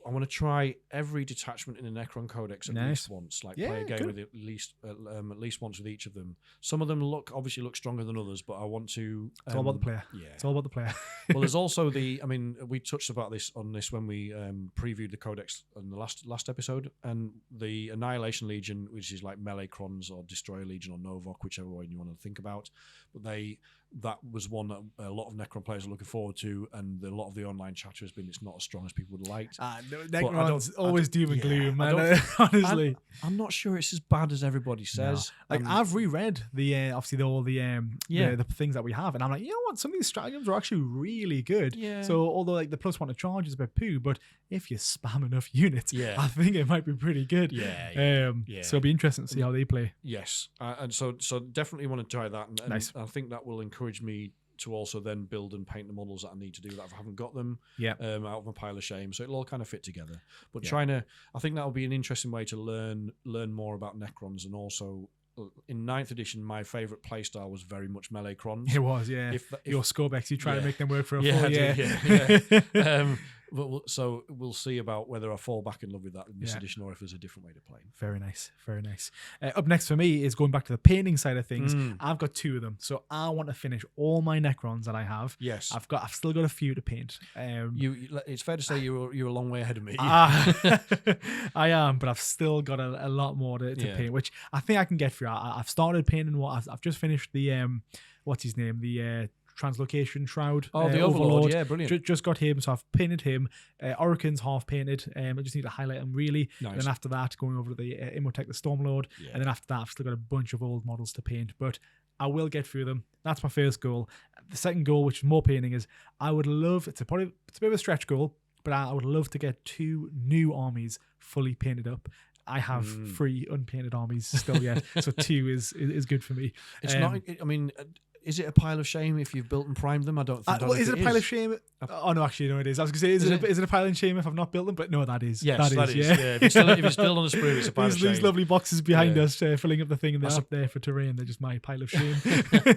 I want to try every detachment in the Necron Codex at least once. Play a game with at least once with each of them. Some of them obviously look stronger than others, but I want to. It's all about the player. Yeah, it's all about the player. Well, there's also we touched about this when we previewed the Codex in the last episode, and the Annihilation Legion, which is like melee crons or Destroyer Legion or Novok, whichever one you want to think about. But that was one that a lot of Necron players are looking forward to, and a lot of the online chatter has been it's not as strong as people would have liked. Necron's always doom and gloom, man. Honestly, I'm not sure it's as bad as everybody says. No. I've reread the obviously all the things that we have, and I'm like, you know what, some of these stratagems are actually really good. Yeah. So although like the +1 to charge is a bit poo, but if you spam enough units, I think it might be pretty good. Yeah. So it'll be interesting to see how they play. Yes, and so definitely want to try that. And nice. I think that will encourage me to also then build and paint the models that I need to do that if I haven't got them out of my pile of shame. So it'll all kind of fit together. But I think that'll be an interesting way to learn more about Necrons. And also in 9th edition, my favourite playstyle was very much melee crons. It was, yeah. If your Scorbex, you try to make them work for a full year. So we'll see about whether I fall back in love with that in this edition or if there's a different way to play. Very nice, very nice. Up next for me is going back to the painting side of things. I've got 2 of them, so I want to finish all my Necrons that I have. Yes, I've still got a few to paint. It's fair to say you're a long way ahead of me. I am, but I've still got a lot more to paint, which I think I can get through. I've started painting I've just finished the what's his name, the Translocation Shroud. The Overlord. Yeah, brilliant. Just got him, so I've painted him. Oricon's half painted. I just need to highlight him really. Nice. And then after that, going over to the Imhotep, the Stormlord. Yeah. And then after that, I've still got a bunch of old models to paint, but I will get through them. That's my first goal. The second goal, which is more painting, is I would love, it's a bit of a stretch goal, but I would love to get 2 new armies fully painted up. I have 3 unpainted armies still yet, so 2 is good for me. It's not. I mean, is it a pile of shame if you've built and primed them? I don't think. Is it a pile of shame? Oh no, actually, no, it is. I was going to say, is it a pile of shame if I've not built them? But no, that is. Yes, that is. Yeah. If it's still on the sprue, it's a pile of shame. These lovely boxes behind us filling up the thing, and they're up there for terrain. They're just my pile of shame,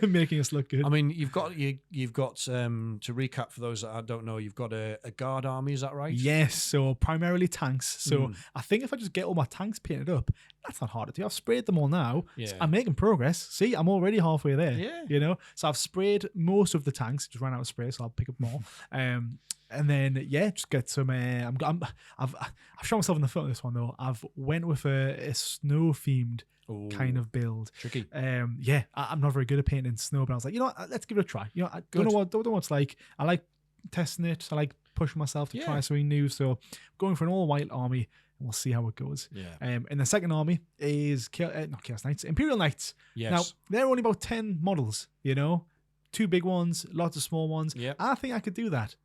making us look good. I mean, you've got to recap for those that I don't know. You've got a guard army. Is that right? Yes. So primarily tanks. So I think if I just get all my tanks painted up, that's not hard to do. I've sprayed them all now. Yeah. I'm making progress. See, I'm already halfway there. Yeah. So I've sprayed most of the tanks. Just ran out of spray, so I'll pick up more. And then just get some. I've shot myself in the foot on this one though. I've went with a snow themed kind of build. Tricky. I'm not very good at painting snow, but I was like, you know what, let's give it a try. I don't know what it's like. I like testing it. I like pushing myself to try something new. So going for an all white army. We'll see how it goes. Yeah. And the second army is not Chaos Knights, Imperial Knights. Yes. Now they're only about 10 models. 2 big ones, lots of small ones. Yeah. I think I could do that.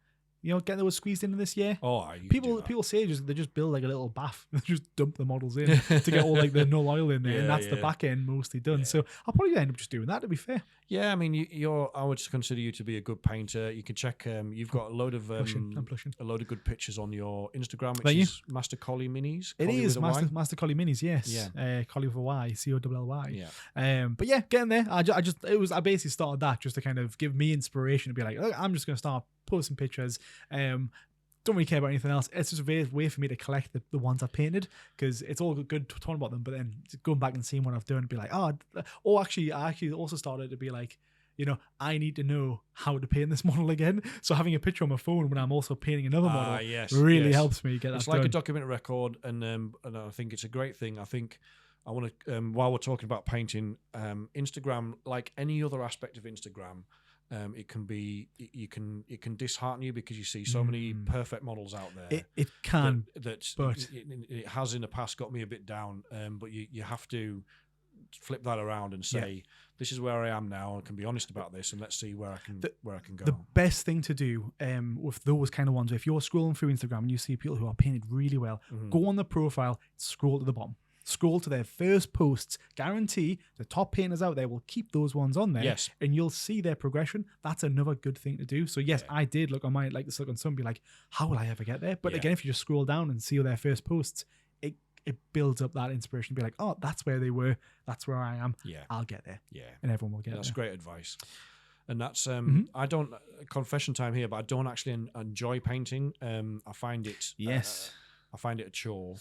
Get those squeezed into this year. People say they just build like a little bath. They just dump the models in to get all like the null oil in there, and that's the back end mostly done. Yeah. So I'll probably end up just doing that. To be fair. Yeah, I mean, I would consider you to be a good painter. You can check. You've got a load of a load of good pictures on your Instagram, which is mastercollyminis. It is mastercollyminis. Yes. Yeah. Collie with a Y, COLLY. Yeah. But yeah, getting there. I basically started that just to kind of give me inspiration to be like, look, I'm just going to start posting pictures. Don't really care about anything else. It's just a way for me to collect the ones I've painted, because it's all good to talk about them, but then going back and seeing what I've done and be like, I actually also started to be like, I need to know how to paint this model again. So having a picture on my phone when I'm also painting another model really helps me get that. It's like a document record, and I think it's a great thing. I think I want to while we're talking about painting, Instagram, like any other aspect of Instagram. It can dishearten you because you see so many perfect models out there. It can, but it has in the past got me a bit down. But you have to flip that around and say, this is where I am now. I can be honest about this, and let's see where I can go. The best thing to do with those kind of ones, if you're scrolling through Instagram and you see people who are painted really well, go on the profile, scroll to the bottom. Scroll to their first posts. Guarantee the top painters out there will keep those ones on there, and you'll see their progression. That's another good thing to do. So yes, I did look on look on some, be like, how will I ever get there? But again, if you just scroll down and see their first posts, it builds up that inspiration. Be like, oh, that's where they were. That's where I am. Yeah, I'll get there. Yeah, and everyone will get there. That's great advice. And that's I don't confession time here, but I don't actually enjoy painting. I find it I find it a chore.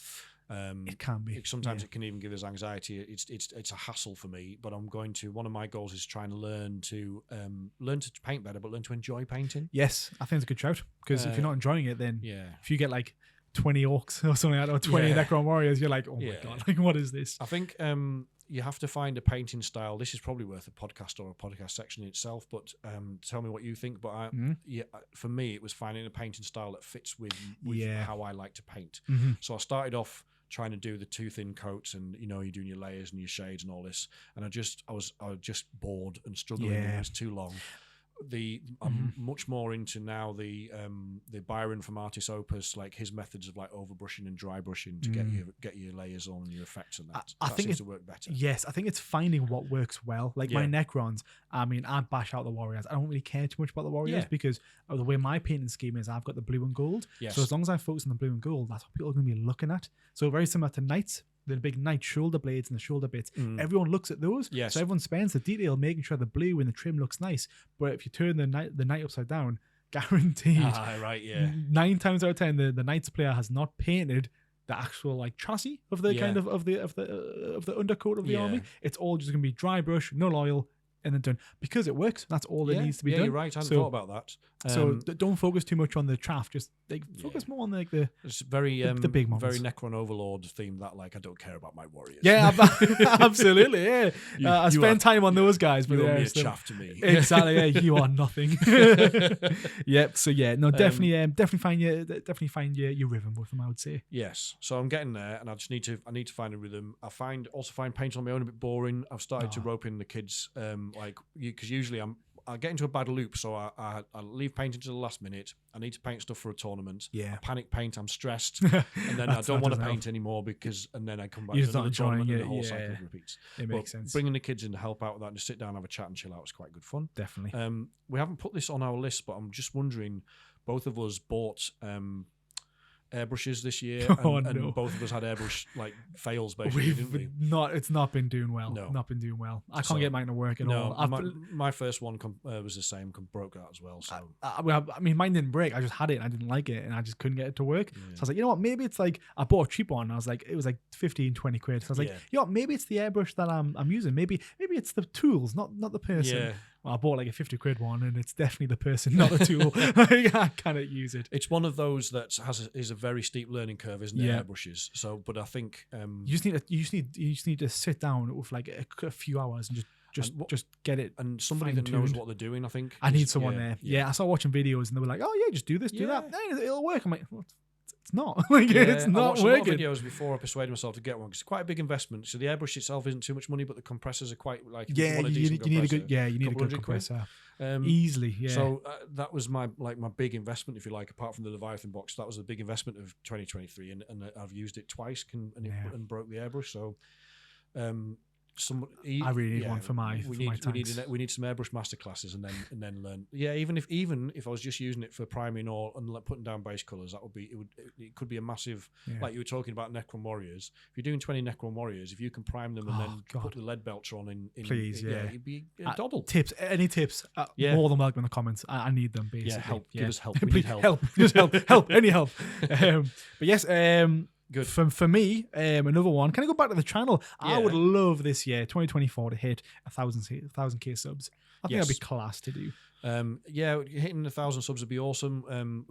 It can be. Sometimes it can even give us anxiety. It's a hassle for me. But one of my goals is trying to learn to paint better, but learn to enjoy painting. Yes, I think it's a good shout, because if you're not enjoying it, then if you get like 20 orcs or something like that, or 20 Necron warriors, you're like, oh my god, like what is this? I think you have to find a painting style. This is probably worth a podcast or a podcast section in itself, but tell me what you think. But for me, it was finding a painting style that fits with how I like to paint. So I started off trying to do the too thin coats, and you're doing your layers and your shades and all this, and I was just bored and struggling. It was too long. I'm much more into now the Byron from Artis Opus, like his methods of like overbrushing and dry brushing to get your layers on and your effects, and that seems to work better. Yes, I think it's finding what works well. Like my Necrons, I mean, I bash out the warriors. I don't really care too much about the warriors because of the way my painting scheme is. I've got the blue and gold, so as long as I focus on the blue and gold, that's what people are going to be looking at. So very similar to knights. The big knight shoulder blades and the shoulder bits. Everyone looks at those. So everyone spends the detail making sure the blue and the trim looks nice. But if you turn the knight upside down, guaranteed. Right, yeah. 9 times out of 10, the Knights player has not painted the actual like chassis of the kind of the undercoat of the army. It's all just gonna be dry brush, no oil, and then done, because it works. That's all that needs to be done. You're right. I hadn't thought about that. So don't focus too much on the chaff. Just focus more on like the big models. Very Necron Overlord theme. That like I don't care about my warriors. Yeah, absolutely. Yeah, I spend time on those guys, but you're mere chaff to me. Exactly. Yeah, you are nothing. Yep. So yeah, no, definitely find your rhythm with them, I would say. Yes. So I'm getting there, and I need to find a rhythm. I find painting on my own a bit boring. I've started to rope in the kids, because usually I get into a bad loop, so I leave painting to the last minute. I need to paint stuff for a tournament. Yeah. I panic paint, I'm stressed, and then I don't want to paint anymore and then I come back to another tournament and the whole cycle repeats. It makes sense. Bringing the kids in to help out with that and just sit down, have a chat and chill out is quite good fun. Definitely. We haven't put this on our list, but I'm just wondering, both of us bought airbrushes this year, and both of us had airbrush like fails basically, didn't we? It's not been doing well. No. Not been doing well. I can't get mine to work at all. My first one was the same, broke out as well. So I mean, mine didn't break. I just had it and I didn't like it and I just couldn't get it to work. So I was like, you know what, maybe it's like, I bought a cheap one. I was like, it was like 15, 20 quid. So I was like, you know what, maybe it's the airbrush that I'm using. Maybe it's the tools, not the person. Yeah. Well, I bought like a 50 quid one, and it's definitely the person, not the tool. I cannot use it. It's one of those that is a very steep learning curve, isn't it? Airbrushes. So, but I think you just need to sit down with like a few hours and just get it. And somebody that knows what they're doing. I think I need someone there. Yeah, I started watching videos, and they were like, "Oh yeah, just do this, do that. Hey, it'll work." I'm like, well, it's not. It's not working. I watched a lot of videos before I persuaded myself to get one, because it's quite a big investment. So the airbrush itself isn't too much money, but the compressors are quite like you need a good compressor. Easily, yeah. So that was my big investment, if you like, apart from the Leviathan box. That was the big investment of 2023, and I've used it twice and broke the airbrush. So I really need one for my tanks. We need some airbrush masterclasses and then learn. Yeah, even if I was just using it for priming and putting down base colors, it could be a massive, like you were talking about Necron Warriors. If you're doing 20 Necron Warriors, if you can prime them and then put the lead belcher on in please, it'd be a doddle. Any tips? More than welcome in the comments. I need them basically. Yeah, help. Give us help. We need help. Just help. Any help. But yes. Good. For me, another one. Can I go back to the channel? Yeah. I would love this year, 2024, to hit 1,000k subs. I think that'd be class to do. Hitting 1,000 subs would be awesome.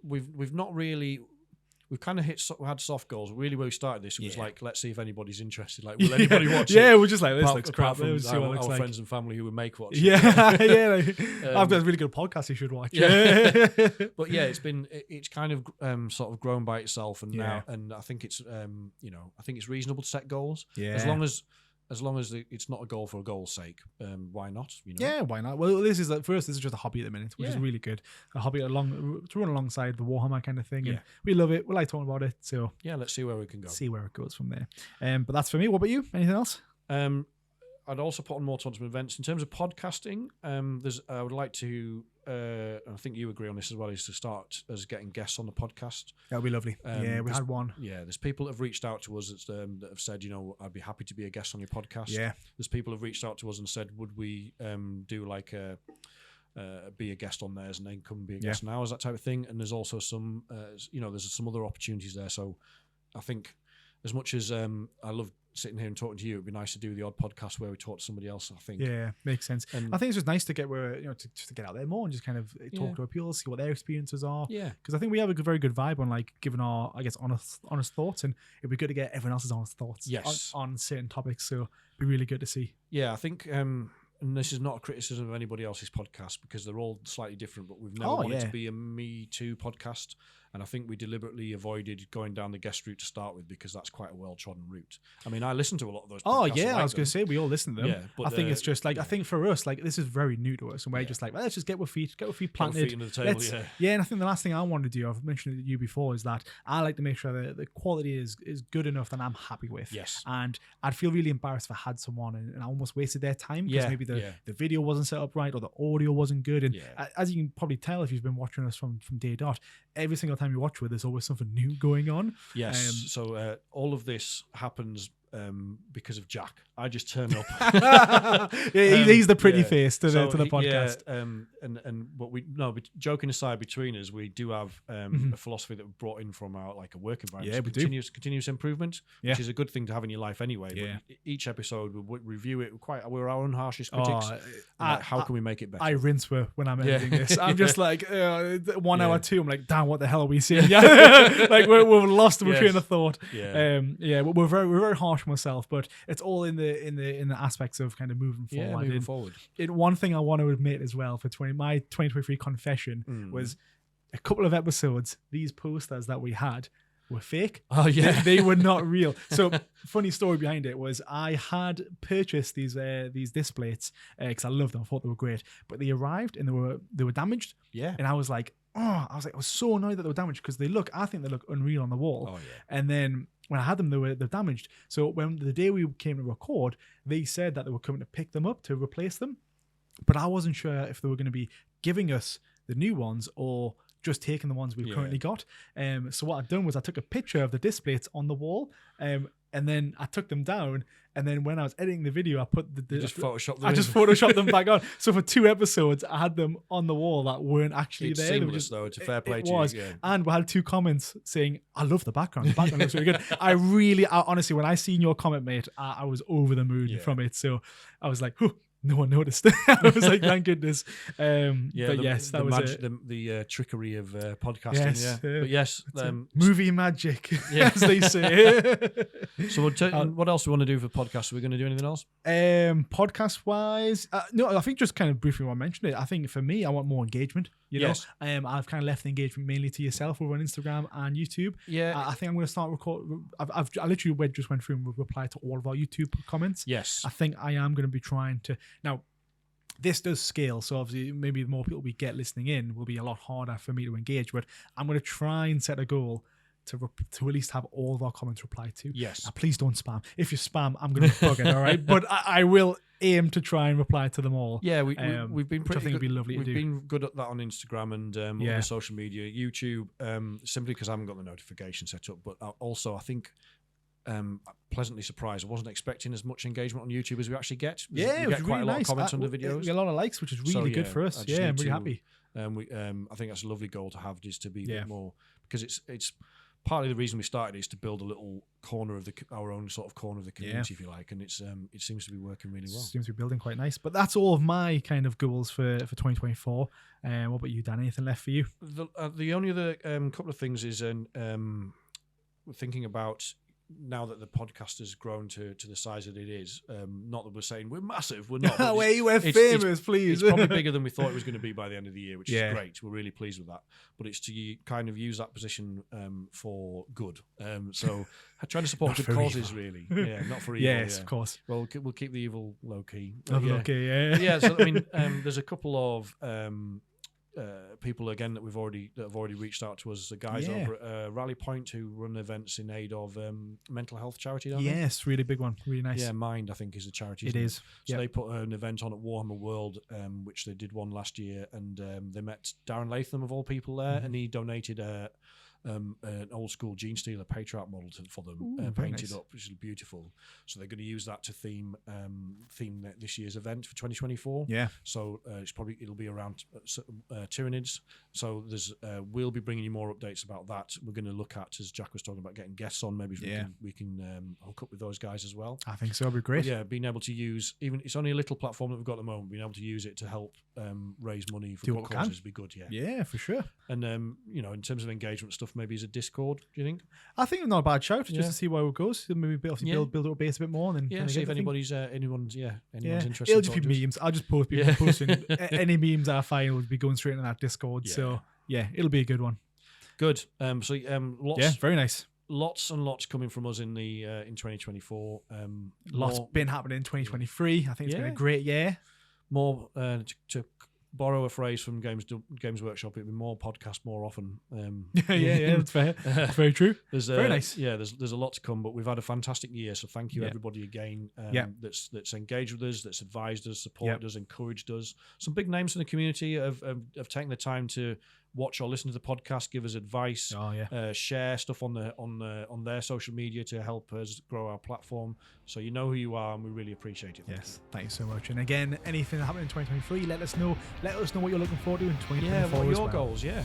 We've not really. We've kind of had soft goals. Really, where we started this, it was like, let's see if anybody's interested. Like, will anybody watch it? Yeah, we're just like, this looks crap. From our friends and family who would make watch. Yeah, I've got a really good podcast you should watch. Yeah. But yeah, it's kind of sort of grown by itself, and now, and I think it's I think it's reasonable to set goals. Yeah. As long as it's not a goal for a goal's sake, why not? Yeah, why not? Well, this is just a hobby at the minute, which is really good. A hobby to run alongside the Warhammer kind of thing, and we love it. We like talking about it. So yeah, let's see where we can go. See where it goes from there. But that's for me. What about you? Anything else? I'd also put on more tournament events in terms of podcasting. I would like to. I think you agree on this as well, is to start as getting guests on the podcast. That would be lovely. We had one. Yeah, there's people that have reached out to us that have said, I'd be happy to be a guest on your podcast. Yeah. There's people who have reached out to us and said, would we do like be a guest on theirs and then come be a guest on ours, that type of thing. And there's also some, there's some other opportunities there. So I think as much as I love sitting here and talking to you, it'd be nice to do the odd podcast where we talk to somebody else, I think. Yeah, makes sense. And I think it's just nice to get to get out there more and just kind of talk to people, see what their experiences are. Yeah. Because I think we have a very good vibe on like giving our, I guess, honest thoughts, and it'd be good to get everyone else's honest thoughts on certain topics. So it'd be really good to see. Yeah, I think and this is not a criticism of anybody else's podcast, because they're all slightly different, but we've never wanted to be a Me Too podcast. And I think we deliberately avoided going down the guest route to start with, because that's quite a well-trodden route. I mean, I listen to a lot of those podcasts. Oh, yeah, I was going to say, we all listen to them. Yeah, but I think it's just like, I think for us, like, this is very new to us. And we're just like, well, let's just get our feet planted. Get our feet into the table, and I think the last thing I want to do, I've mentioned it to you before, is that I like to make sure that the quality is good enough that I'm happy with. Yes. And I'd feel really embarrassed if I had someone and I almost wasted their time, because maybe the video wasn't set up right, or the audio wasn't good. And as you can probably tell, if you've been watching us from day dot, every single time you watch with, there's always something new going on. Yes. So all of this happens because of Jack. I just turn up. He's the pretty face to the podcast. But joking aside, between us, we do have a philosophy that we brought in from our a work environment. Yeah, continuous improvement, which is a good thing to have in your life anyway. Yeah. But each episode we review it. We're our own harshest critics. How can we make it better? I rinse when I'm editing this. I'm just like 1 hour 2. I'm like, damn, what the hell are we saying? Like we're lost in train of thought. We're very harsh on myself, but it's all in the aspects of kind of moving forward. One thing I want to admit as well for my 2023 confession was a couple of episodes. These posters that we had were fake. Oh yeah, they were not real. So funny story behind it was I had purchased these disc plates because I loved them. I thought they were great, but they arrived and they were damaged. Yeah, and I was so annoyed that they were damaged because I think they look unreal on the wall. Oh yeah, and then when I had them, they're damaged. So when the day we came to record, they said that they were coming to pick them up to replace them, but I wasn't sure if they were going to be giving us the new ones or just taking the ones we've currently got. So what I'd done was I took a picture of the disc plates on the wall, and then I took them down. And then when I was editing the video, I put just photoshopped them back on. So for 2 episodes, I had them on the wall that weren't actually it's there. Seamless, though. It's a fair play to you. Yeah. And we had 2 comments saying, "I love the background. The background looks really good." I honestly, when I seen your comment, mate, I was over the moon from it. So I was like, no one noticed. I was like, thank goodness. The trickery of podcasting. Yes, but yes, movie magic, as they say. So what else do we want to do for podcasts? Are we going to do anything else? Podcast wise, no. I think just kind of briefly want to mention it. I think for me, I want more engagement. Yes. I've kind of left the engagement mainly to yourself over on Instagram and YouTube. Yeah. I think I'm going to start recording. I literally just went through and replied to all of our YouTube comments. Yes. I think I am going to be trying to now. This does scale, so obviously maybe the more people we get listening in will be a lot harder for me to engage. But I'm going to try and set a goal to at least have all of our comments replied to. Yes. Now, please don't spam. If you spam, I'm going to bug it. All right, but I will aim to try and reply to them all. Yeah, we've been pretty. I think it'd be lovely. We've been good at that on Instagram and other social media, YouTube. Simply because I haven't got the notification set up, but also I think. Pleasantly surprised. I wasn't expecting as much engagement on YouTube as we actually get. We get quite really a lot nice. of comments on the videos. We get a lot of likes, which is really good for us. Yeah, I'm really happy. I think that's a lovely goal to have, is to be a bit more, because it's partly the reason we started is to build a little corner of our own sort of corner of the community, if you like, and it seems to be working really well. Seems to be building quite nice. But that's all of my kind of goals for 2024. What about you, Dan? Anything left for you? The only other couple of things is we're thinking about. Now that the podcast has grown to the size that it is, not that we're saying we're massive, we're not. We're famous, please. It's probably bigger than we thought it was going to be by the end of the year, which is great. We're really pleased with that. But it's to kind of use that position for good. So trying to support good causes, really. Yeah, not for evil. Yes, of course. Well, we'll keep the evil low key. Low key, yeah. So I mean, there's a couple of. People again that have already reached out to us, the guys over at Rally Point who run events in aid of mental health charity. Yes, really big one, really nice. Yeah, Mind I think is the charity. It is. So they put an event on at Warhammer World, which they did one last year, and they met Darren Latham of all people there, and he donated an old school Gene Stealer Patriarch model for them, painted up, which is beautiful. So they're going to use that to theme this year's event for 2024. Yeah. So it'll be around Tyranids. So we'll be bringing you more updates about that. We're going to look at, as Jack was talking about, getting guests on. Maybe we can hook up with those guys as well. I think so. It'll be great. But yeah, being able to use, even it's only a little platform that we've got at the moment, being able to use it to help raise money for good causes would be good. Yeah, for sure. And in terms of engagement stuff, maybe as a Discord, do you think? I think not a bad shout, just to see where it goes. Maybe build up a base a bit more, and then see if anyone's interested. It'll just be memes. I'll just post people posting any memes I find would be going straight into that Discord. So yeah, it'll be a good one. Good. Lots. Yeah, very nice. Lots and lots coming from us in 2024. Lots been happening in 2023. I think it's been a great year. More to borrow a phrase from Games Workshop, it'd be more podcasts more often. Yeah, that's fair. That's very true. Very nice. Yeah, there's a lot to come, but we've had a fantastic year. So thank you everybody again. That's engaged with us, that's advised us, supported us, encouraged us. Some big names in the community have taken the time to watch or listen to the podcast, give us advice, share stuff on their social media to help us grow our platform. So you know who you are, and we really appreciate it. Yes, thank you so much. And again, anything that happened in 2023, let us know. Let us know what you're looking forward to in 2024. Yeah, what are your goals? Yeah.